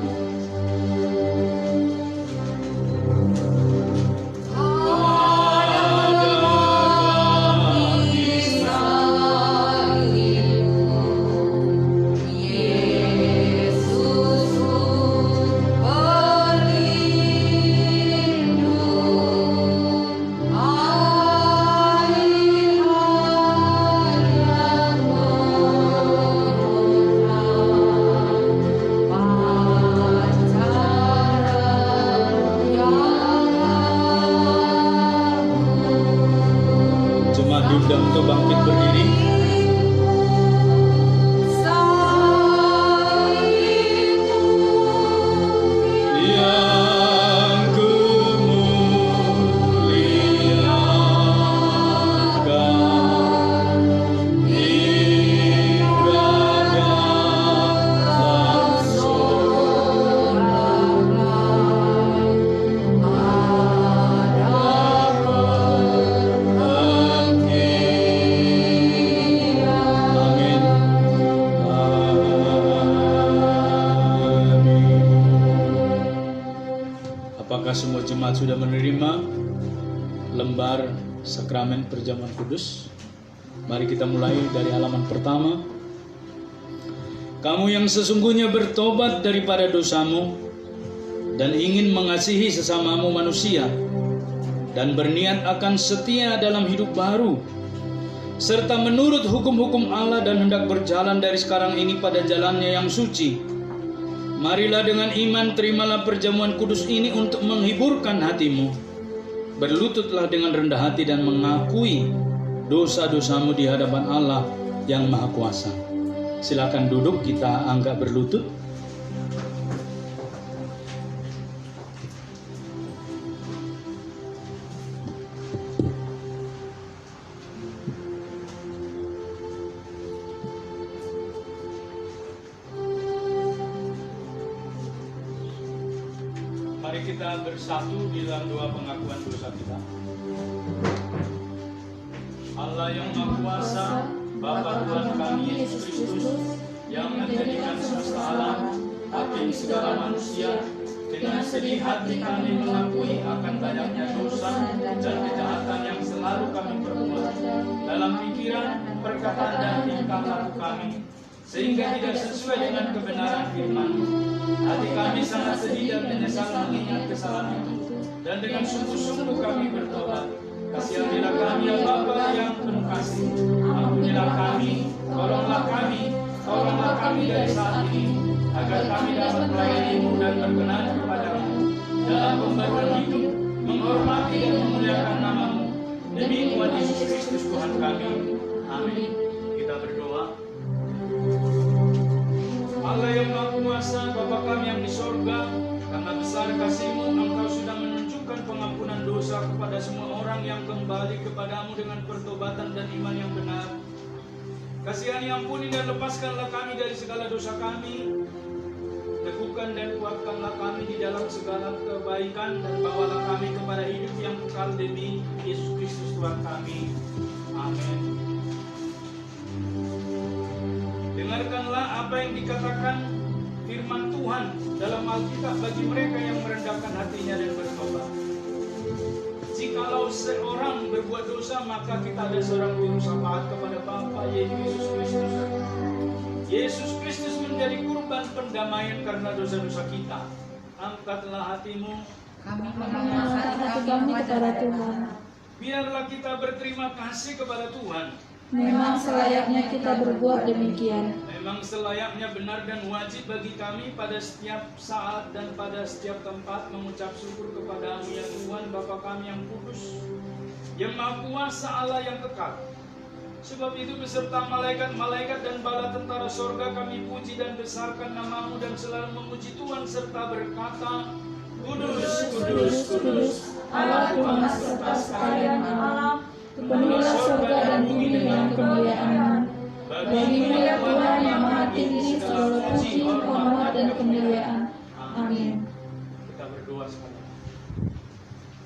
Diundang untuk bangkit berdiri. Yang kumuliakan ibadah Amin. Apakah semua jemaat sudah menerima lembar sakramen perjamuan kudus? Mari kita mulai dari halaman pertama. Kamu yang sesungguhnya bertobat daripada dosamu dan ingin mengasihi sesamamu manusia dan berniat akan setia dalam hidup baru, serta menurut hukum-hukum Allah dan hendak berjalan dari sekarang ini pada jalannya yang suci. Marilah dengan iman terimalah perjamuan kudus ini untuk menghiburkan hatimu. Berlututlah dengan rendah hati dan mengakui dosa-dosamu di hadapan Allah yang Maha Kuasa. Silakan duduk, kita anggap berlutut. Mari kita bersatu di dalam doa pengakuan dosa kita. Allah yang Maha Kuasa, Bapa Tuhan kami Yesus Kristus, yang menjadikan semesta alam, hakim segala manusia, dengan sedih hati kami mengakui akan banyaknya dosa dan kejahatan yang selalu kami perbuat dalam pikiran, perkataan dan tingkah laku kami, sehingga tidak sesuai dengan kebenaran firman-Mu. Hati kami sangat sedih dan menyesal mengingat kesalahan itu, dan dengan sungguh-sungguh kami bertobat. Kasihanilah kami ya Bapa yang penuh kasih. Ampunilah kami, tolonglah kami dari saat ini, agar kami dapat melayani-Mu dan berkenan kepada-Mu dalam pembaruan hidup, menghormati dan memuliakan nama-Mu. Demi Tuhan Yesus Kristus Tuhan kami. Amin. Kita berdoa. Allah yang Maha Kuasa, Bapa kami yang di sorga, karena besar kasih-Mu, Engkau sudah menunjukkan pengampunan dosa kepada semua orang yang kembali kepada-Mu dengan pertobatan dan iman yang benar. Kasihani, ampuni dan lepaskanlah kami dari segala dosa kami. Teguhkan dan kuatkanlah kami di dalam segala kebaikan, dan bawalah kami kepada hidup yang kekal demi Yesus Kristus Tuhan kami. Amin. Dengarkanlah apa yang dikatakan firman Tuhan dalam Alkitab bagi mereka yang merendahkan hatinya dan bertobat. Jikalau seorang berbuat dosa, maka kita ada seorang juru syafaat kepada Bapa, yaitu Yesus Kristus. Yesus Kristus menjadi kurban pendamaian karena dosa-dosa kita. Angkatlah hatimu. Kami Mengangkat hati kami kepada Tuhan. Biarlah kita berterima kasih kepada Tuhan. Memang selayaknya kita berbuat demikian. Memang selayaknya benar dan wajib bagi kami pada setiap saat dan pada setiap tempat mengucap syukur kepada-Mu ya Tuhan, Bapa kami yang kudus, yang Maha Kuasa, Allah yang kekal. Sebab itu beserta malaikat-malaikat dan bala tentara sorga kami puji dan besarkan nama-Mu dan selalu memuji Tuhan serta berkata, Kudus, kudus, kudus, Allah Tuhan serta sekalian alam, penuhlah surga dan bumi dengan kemuliaan-Mu. Bagimu ya Tuhan yang maha tinggi segala puji, hormat dan kemuliaan. Amin. Kita berdoa sekali.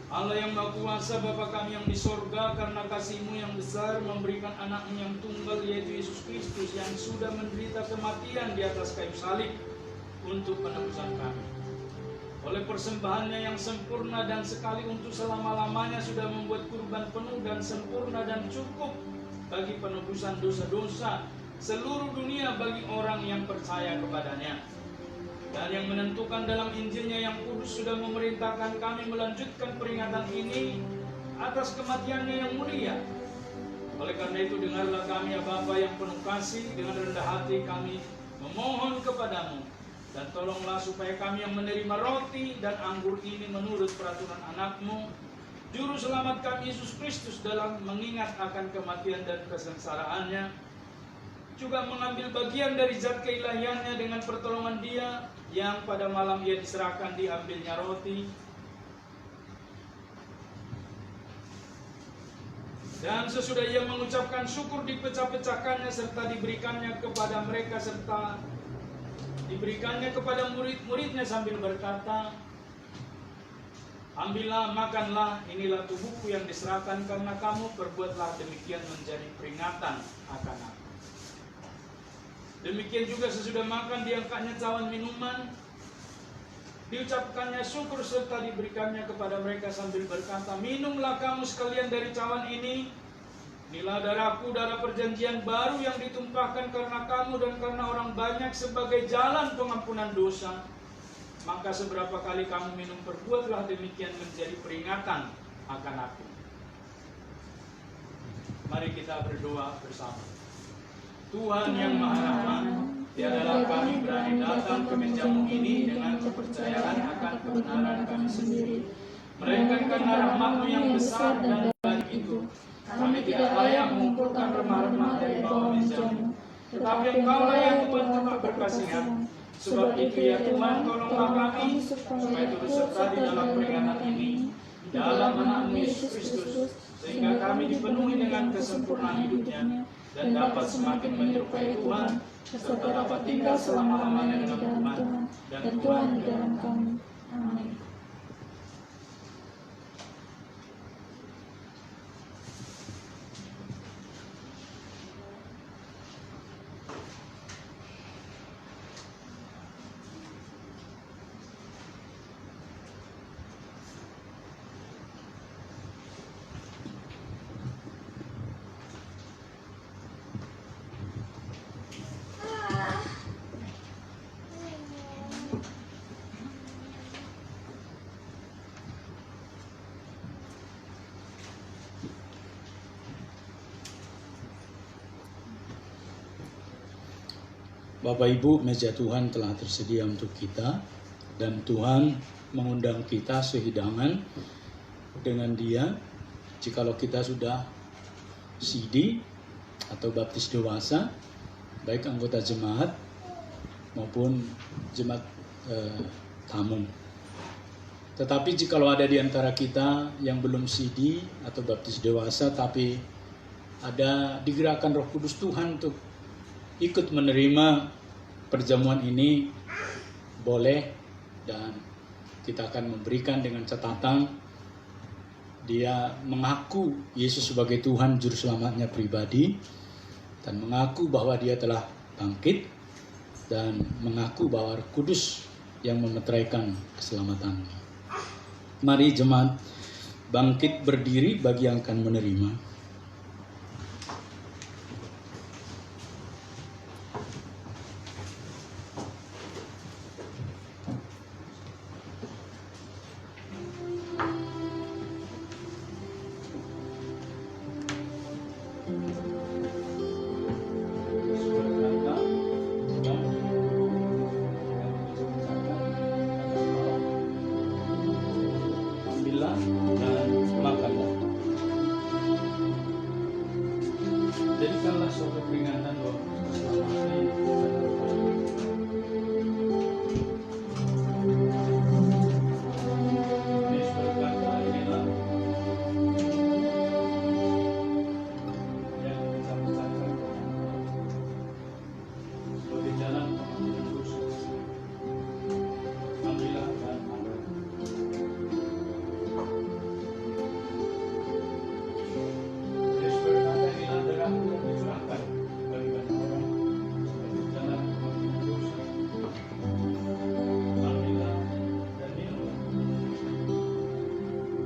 Allah yang Maha Kuasa, Bapa kami yang di sorga, karena kasih-Mu yang besar memberikan anak-Mu yang tunggal, yaitu Yesus Kristus, yang sudah menderita kematian di atas kayu salib untuk penebusan kami. Oleh persembahannya yang sempurna dan sekali untuk selama-lamanya sudah membuat kurban penuh dan sempurna dan cukup bagi penebusan dosa-dosa seluruh dunia bagi orang yang percaya kepadanya. Dan yang menentukan dalam Injilnya yang kudus sudah memerintahkan kami melanjutkan peringatan ini atas kematiannya yang mulia. Oleh karena itu dengarlah kami ya Bapa yang penuh kasih, dengan rendah hati kami memohon kepadamu. Dan tolonglah supaya kami yang menerima roti dan anggur ini menurut peraturan anak-Mu, Juru Selamat kami Yesus Kristus, dalam mengingat akan kematian dan kesengsaraannya, juga mengambil bagian dari zat keilahiannya dengan pertolongan Dia yang pada malam Ia diserahkan diambilnya roti. Dan sesudah Ia mengucapkan syukur dipecah-pecahkannya serta diberikannya kepada mereka serta diberikannya kepada murid-muridnya sambil berkata, Ambillah, makanlah, inilah tubuhku yang diserahkan karena kamu, perbuatlah demikian menjadi peringatan akan aku. Demikian juga sesudah makan diangkatnya cawan minuman, diucapkannya syukur serta diberikannya kepada mereka sambil berkata, Minumlah kamu sekalian dari cawan ini, inilah darahku, darah perjanjian baru yang ditumpahkan karena kamu dan karena orang banyak sebagai jalan pengampunan dosa. Maka seberapa kali kamu minum, perbuatlah demikian menjadi peringatan akan aku. Mari kita berdoa bersama. Tuhan yang Maha Rahman, tiadalah kami berani datang ke meja-Mu ini dengan kepercayaan akan kebenaran kami sendiri, melainkan karena rahmat-Mu yang besar dan banyak itu, kami tidak layak mengumpulkan remah-remah dari bawah meja-Mu. Tetapi Engkau-lah yang Tuhan tetap berkasihan. Sebab itu ya Tuhan, tolonglah kami supaya turut serta di dalam peringatan ini, dalam anak-Mu Yesus Kristus, sehingga kami dipenuhi dengan kesempurnaan hidupnya dan dapat semakin menyerupai Tuhan, serta dapat tinggal selama-lamanya dengan Tuhan dan Tuhan di dalam kami. Amin. Bapak Ibu, meja Tuhan telah tersedia untuk kita, dan Tuhan mengundang kita sehidangan dengan Dia. Jikalau kita sudah CD atau baptis dewasa, baik anggota jemaat maupun jemaat tamu. Tetapi jikalau ada di antara kita yang belum CD atau baptis dewasa tapi ada digerakkan Roh Kudus Tuhan untuk ikut menerima perjamuan ini, boleh, dan kita akan memberikan dengan catatan dia mengaku Yesus sebagai Tuhan Juru Selamatnya pribadi, dan mengaku bahwa dia telah bangkit, dan mengaku bahwa Roh Kudus yang memeteraikan keselamatannya. Mari jemaat bangkit berdiri bagi yang akan menerima. Dan makanlah. Jadikanlah suatu peringatan bahwa Kristus telah mati. Yesus berkata, inilah yang dicabut-cabutkan sebagai jalan pengampunan dosa. Ambillah dan makanlah. Yesus berkata, inilah darahku yang dicurahkan bagi banyak orang sebagai jalan pengampunan dosa. Ambillah dan minumlah.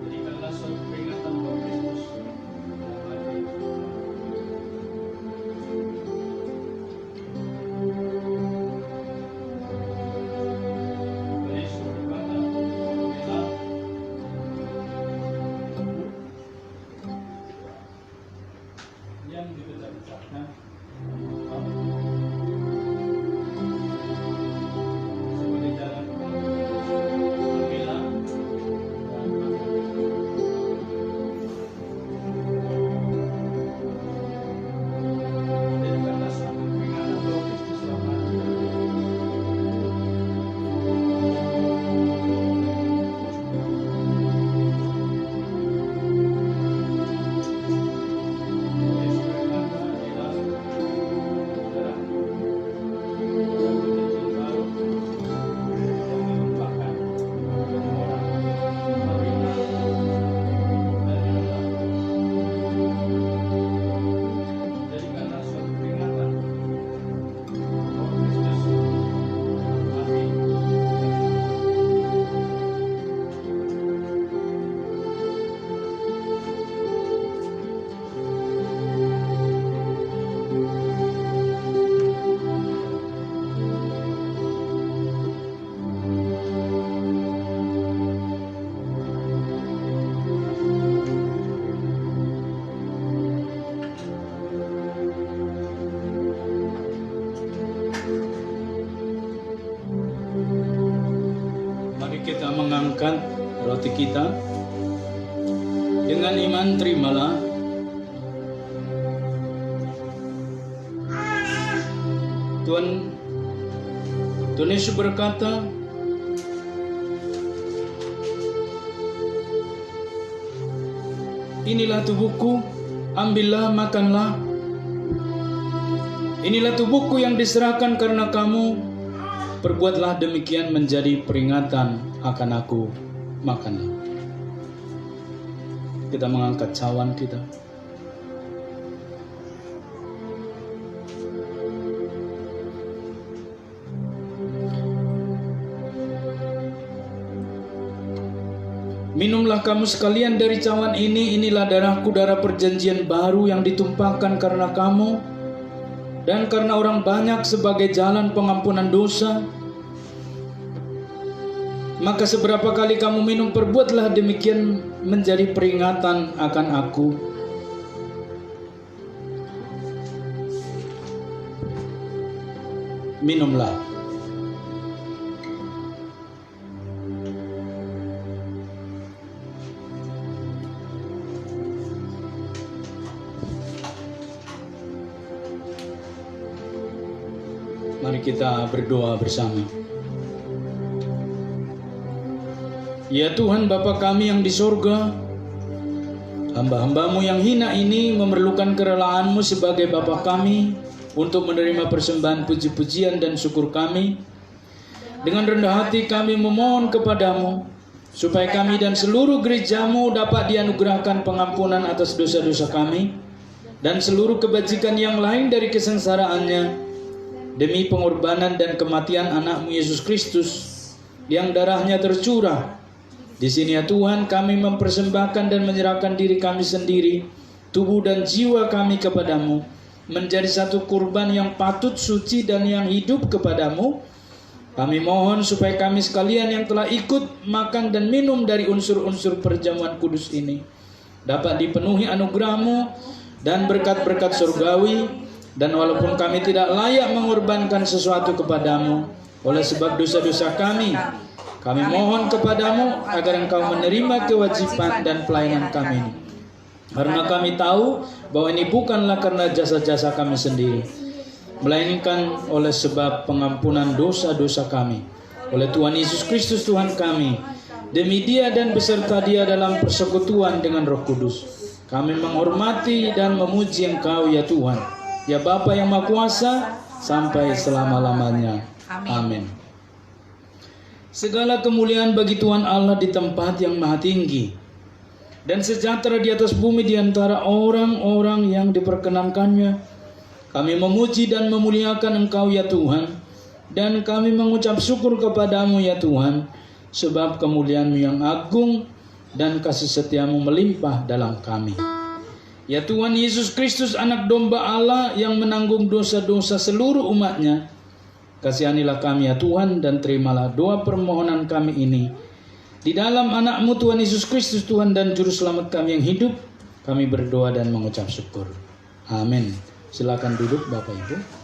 Jadikanlah suatu peringatan bahwa Kristus telah mati. Yesus berkata, inilah yang dipecah-pecahkan sebagai jalan pengampunan dosa. Ambillah dan makanlah. Jadikanlah suatu peringatan bahwa Kristus telah mati. Yesus berkata, inilah darahku, perjanjian baru yang ditumpahkan untuk orang. Ambillah dan minumlah. Jadikanlah suatu peringatan bahwa Kristus telah mati. Mari kita mengangkat roti kita. Dengan iman terimalah. Tuhan Yesus berkata, inilah tubuhku, ambillah, makanlah. Inilah tubuhku yang diserahkan karena kamu. Perbuatlah demikian menjadi peringatan akan aku. Makanlah. Kita mengangkat cawan kita. Minumlah kamu sekalian dari cawan ini. Inilah darahku, darah perjanjian baru yang ditumpahkan karena kamu dan karena orang banyak sebagai jalan pengampunan dosa. Maka seberapa kali kamu minum, perbuatlah demikian menjadi peringatan akan aku. Minumlah. Mari kita berdoa bersama. Ya Tuhan Bapa kami yang di sorga, Hamba-hambamu yang hina ini memerlukan kerelaanmu sebagai Bapa kami untuk menerima persembahan puji-pujian dan syukur kami. Dengan rendah hati kami memohon kepadamu, supaya kami dan seluruh gerejamu dapat dianugerahkan pengampunan atas dosa-dosa kami, dan seluruh kebajikan yang lain dari kesengsaraannya, demi pengorbanan dan kematian anakmu Yesus Kristus, yang darahnya tercurah. Di sini ya Tuhan, kami mempersembahkan dan menyerahkan diri kami sendiri, tubuh dan jiwa kami kepadamu, menjadi satu kurban yang patut, suci, dan yang hidup kepadamu. Kami mohon supaya kami sekalian yang telah ikut makan dan minum dari unsur-unsur perjamuan kudus ini dapat dipenuhi anugerah-Mu dan berkat-berkat surgawi, dan walaupun kami tidak layak mengorbankan sesuatu kepadamu oleh sebab dosa-dosa kami mohon kepadamu agar Engkau menerima kewajiban dan pelayanan kami ini. Karena kami tahu bahwa ini bukanlah karena jasa-jasa kami sendiri, melainkan oleh sebab pengampunan dosa-dosa kami oleh Tuhan Yesus Kristus Tuhan kami. Demi Dia dan beserta Dia dalam persekutuan dengan Roh Kudus, kami menghormati dan memuji Engkau ya Tuhan, ya Bapa yang Maha Kuasa, sampai selama-lamanya. Amin. Segala kemuliaan bagi Tuhan Allah di tempat yang maha tinggi, dan sejahtera di atas bumi di antara orang-orang yang diperkenankannya. Kami memuji dan memuliakan Engkau ya Tuhan, dan kami mengucap syukur kepadamu ya Tuhan, sebab kemuliaan-Mu yang agung dan kasih setia-Mu melimpah dalam kami. Ya Tuhan Yesus Kristus, anak domba Allah yang menanggung dosa-dosa seluruh umat-Nya, kasihanilah kami ya Tuhan, dan terimalah doa permohonan kami ini di dalam anak-Mu Tuhan Yesus Kristus, Tuhan dan Juru Selamat kami yang hidup. Kami berdoa dan mengucap syukur. Amin. Silakan duduk Bapak Ibu.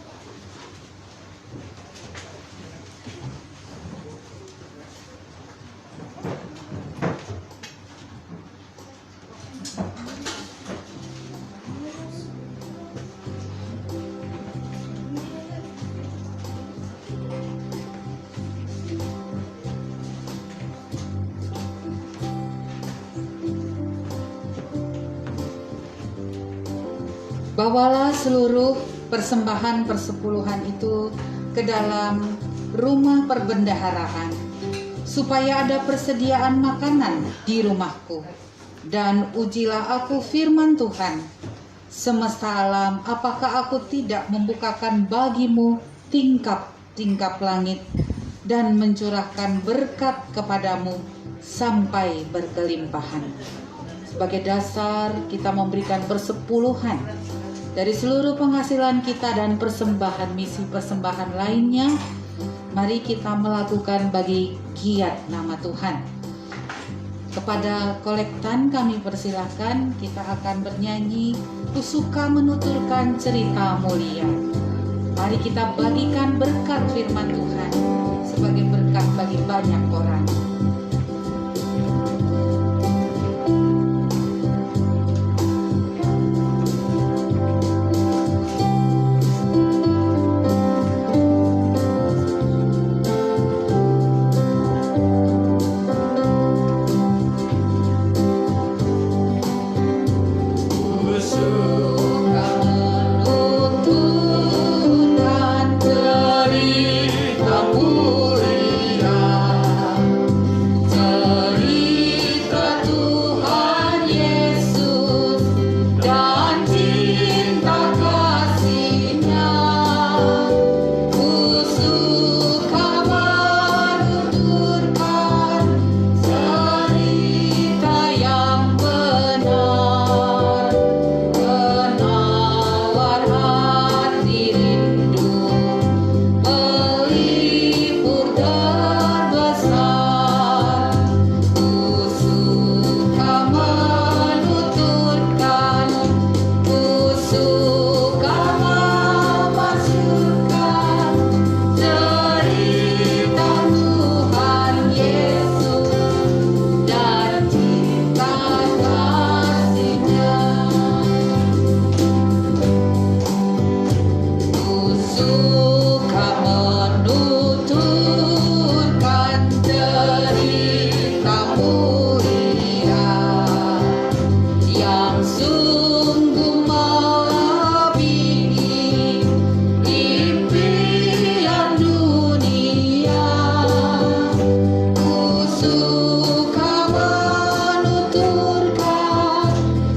Bawalah seluruh persembahan persepuluhan itu ke dalam rumah perbendaharaan, supaya ada persediaan makanan di rumahku. Dan ujilah aku firman Tuhan, semesta alam, apakah aku tidak membukakan bagimu tingkap-tingkap langit dan mencurahkan berkat kepadamu sampai berkelimpahan. Sebagai dasar kita memberikan persepuluhan dari seluruh penghasilan kita dan persembahan misi persembahan lainnya. Mari kita melakukan bagi giat nama Tuhan. Kepada kolektan kami persilahkan, kita akan bernyanyi Ku suka menuturkan cerita mulia. Mari kita bagikan berkat firman Tuhan sebagai berkat bagi banyak orang. yang sungguh melebihi impian dunia. Ku suka menuturkan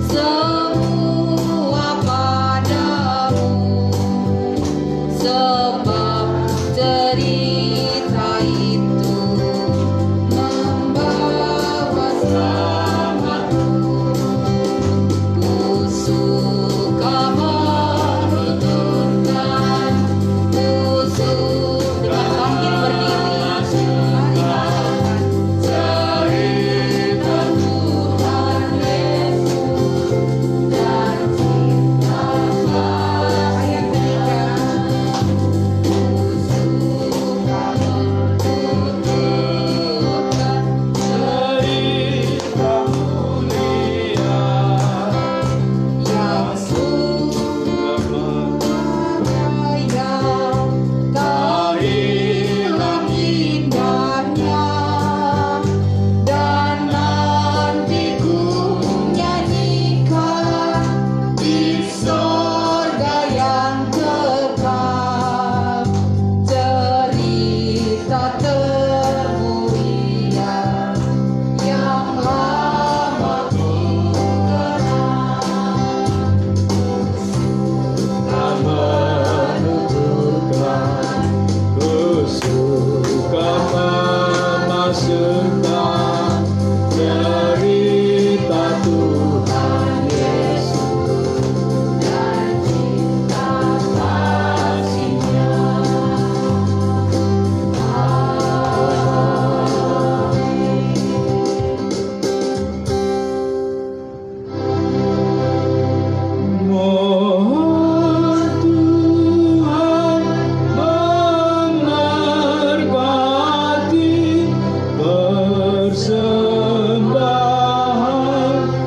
semua padamu, sebab cerita itu membawa selamatku. Ku suka menuturkan, ku suka bangkit berdiri, mari katakan cerita Tuhan Yesus dan cinta ayat ketiga. Ku suka menuturkan cerita mulia yang sungguh raya, tak hilang indahnya, dan nanti ku nyanyikan di sorga yang kekal, cerita termulia yang lama ku kenal. Ku suka memasukkan cerita Tuhan Yesus Dan cinta kasihnya. Mohon Tuhan memberkati persembahan kami, agar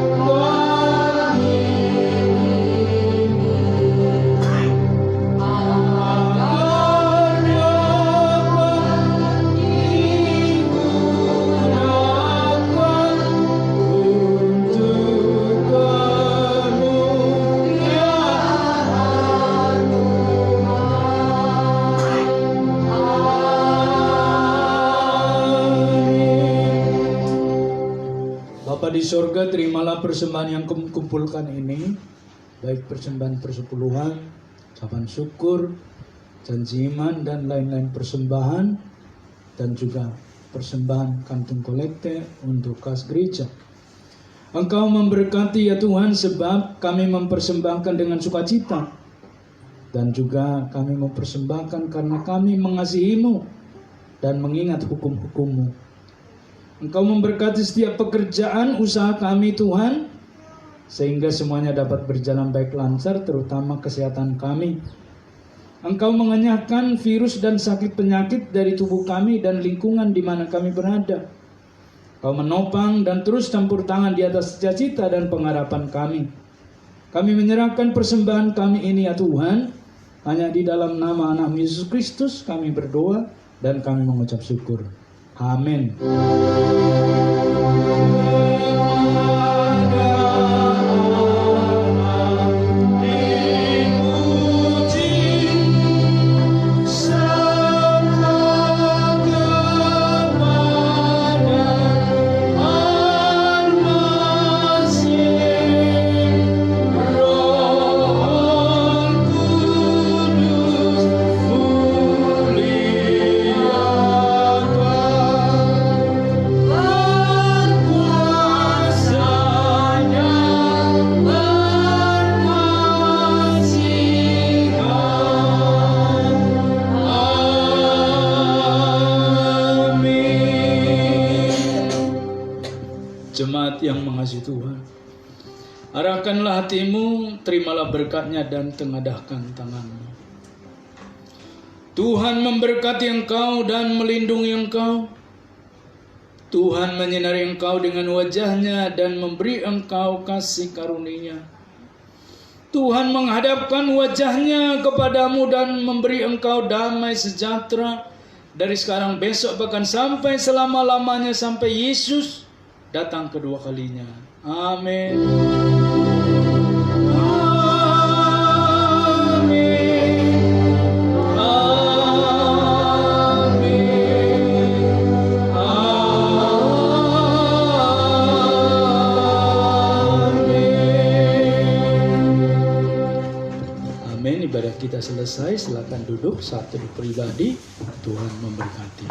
dapat digunakan untuk kemuliaan Bapa di sorga, terimalah persembahan yang kami kumpulkan ini, baik persembahan persepuluhan, ucapan syukur, janji iman, dan lain-lain persembahan, dan juga persembahan kantung kolekte untuk kas gereja. Engkau memberkati ya Tuhan, sebab kami mempersembahkan dengan sukacita, dan juga kami mempersembahkan karena kami mengasihi-Mu dan mengingat hukum-hukum-Mu. Engkau memberkati setiap pekerjaan usaha kami Tuhan, sehingga semuanya dapat berjalan baik lancar, terutama kesehatan kami. Engkau mengenyahkan virus dan sakit penyakit dari tubuh kami dan lingkungan di mana kami berada. Engkau menopang dan terus campur tangan di atas cita-cita dan pengharapan kami. Kami menyerahkan persembahan kami ini ya Tuhan, hanya di dalam nama anak Yesus Kristus kami berdoa dan kami mengucap syukur. Amin. Jemaat yang mengasihi Tuhan, arahkanlah hatimu, terimalah berkatnya dan tengadahkan tanganmu. Tuhan memberkati engkau dan melindungi engkau. Tuhan menyinari engkau dengan wajah-Nya dan memberi engkau kasih karunia. Tuhan menghadapkan wajah-Nya kepadamu dan memberi engkau damai sejahtera dari sekarang, besok, bahkan sampai selama-lamanya, sampai Yesus datang kedua kalinya. Amin. kita selesai, silakan duduk saat teduh pribadi. Tuhan memberkati.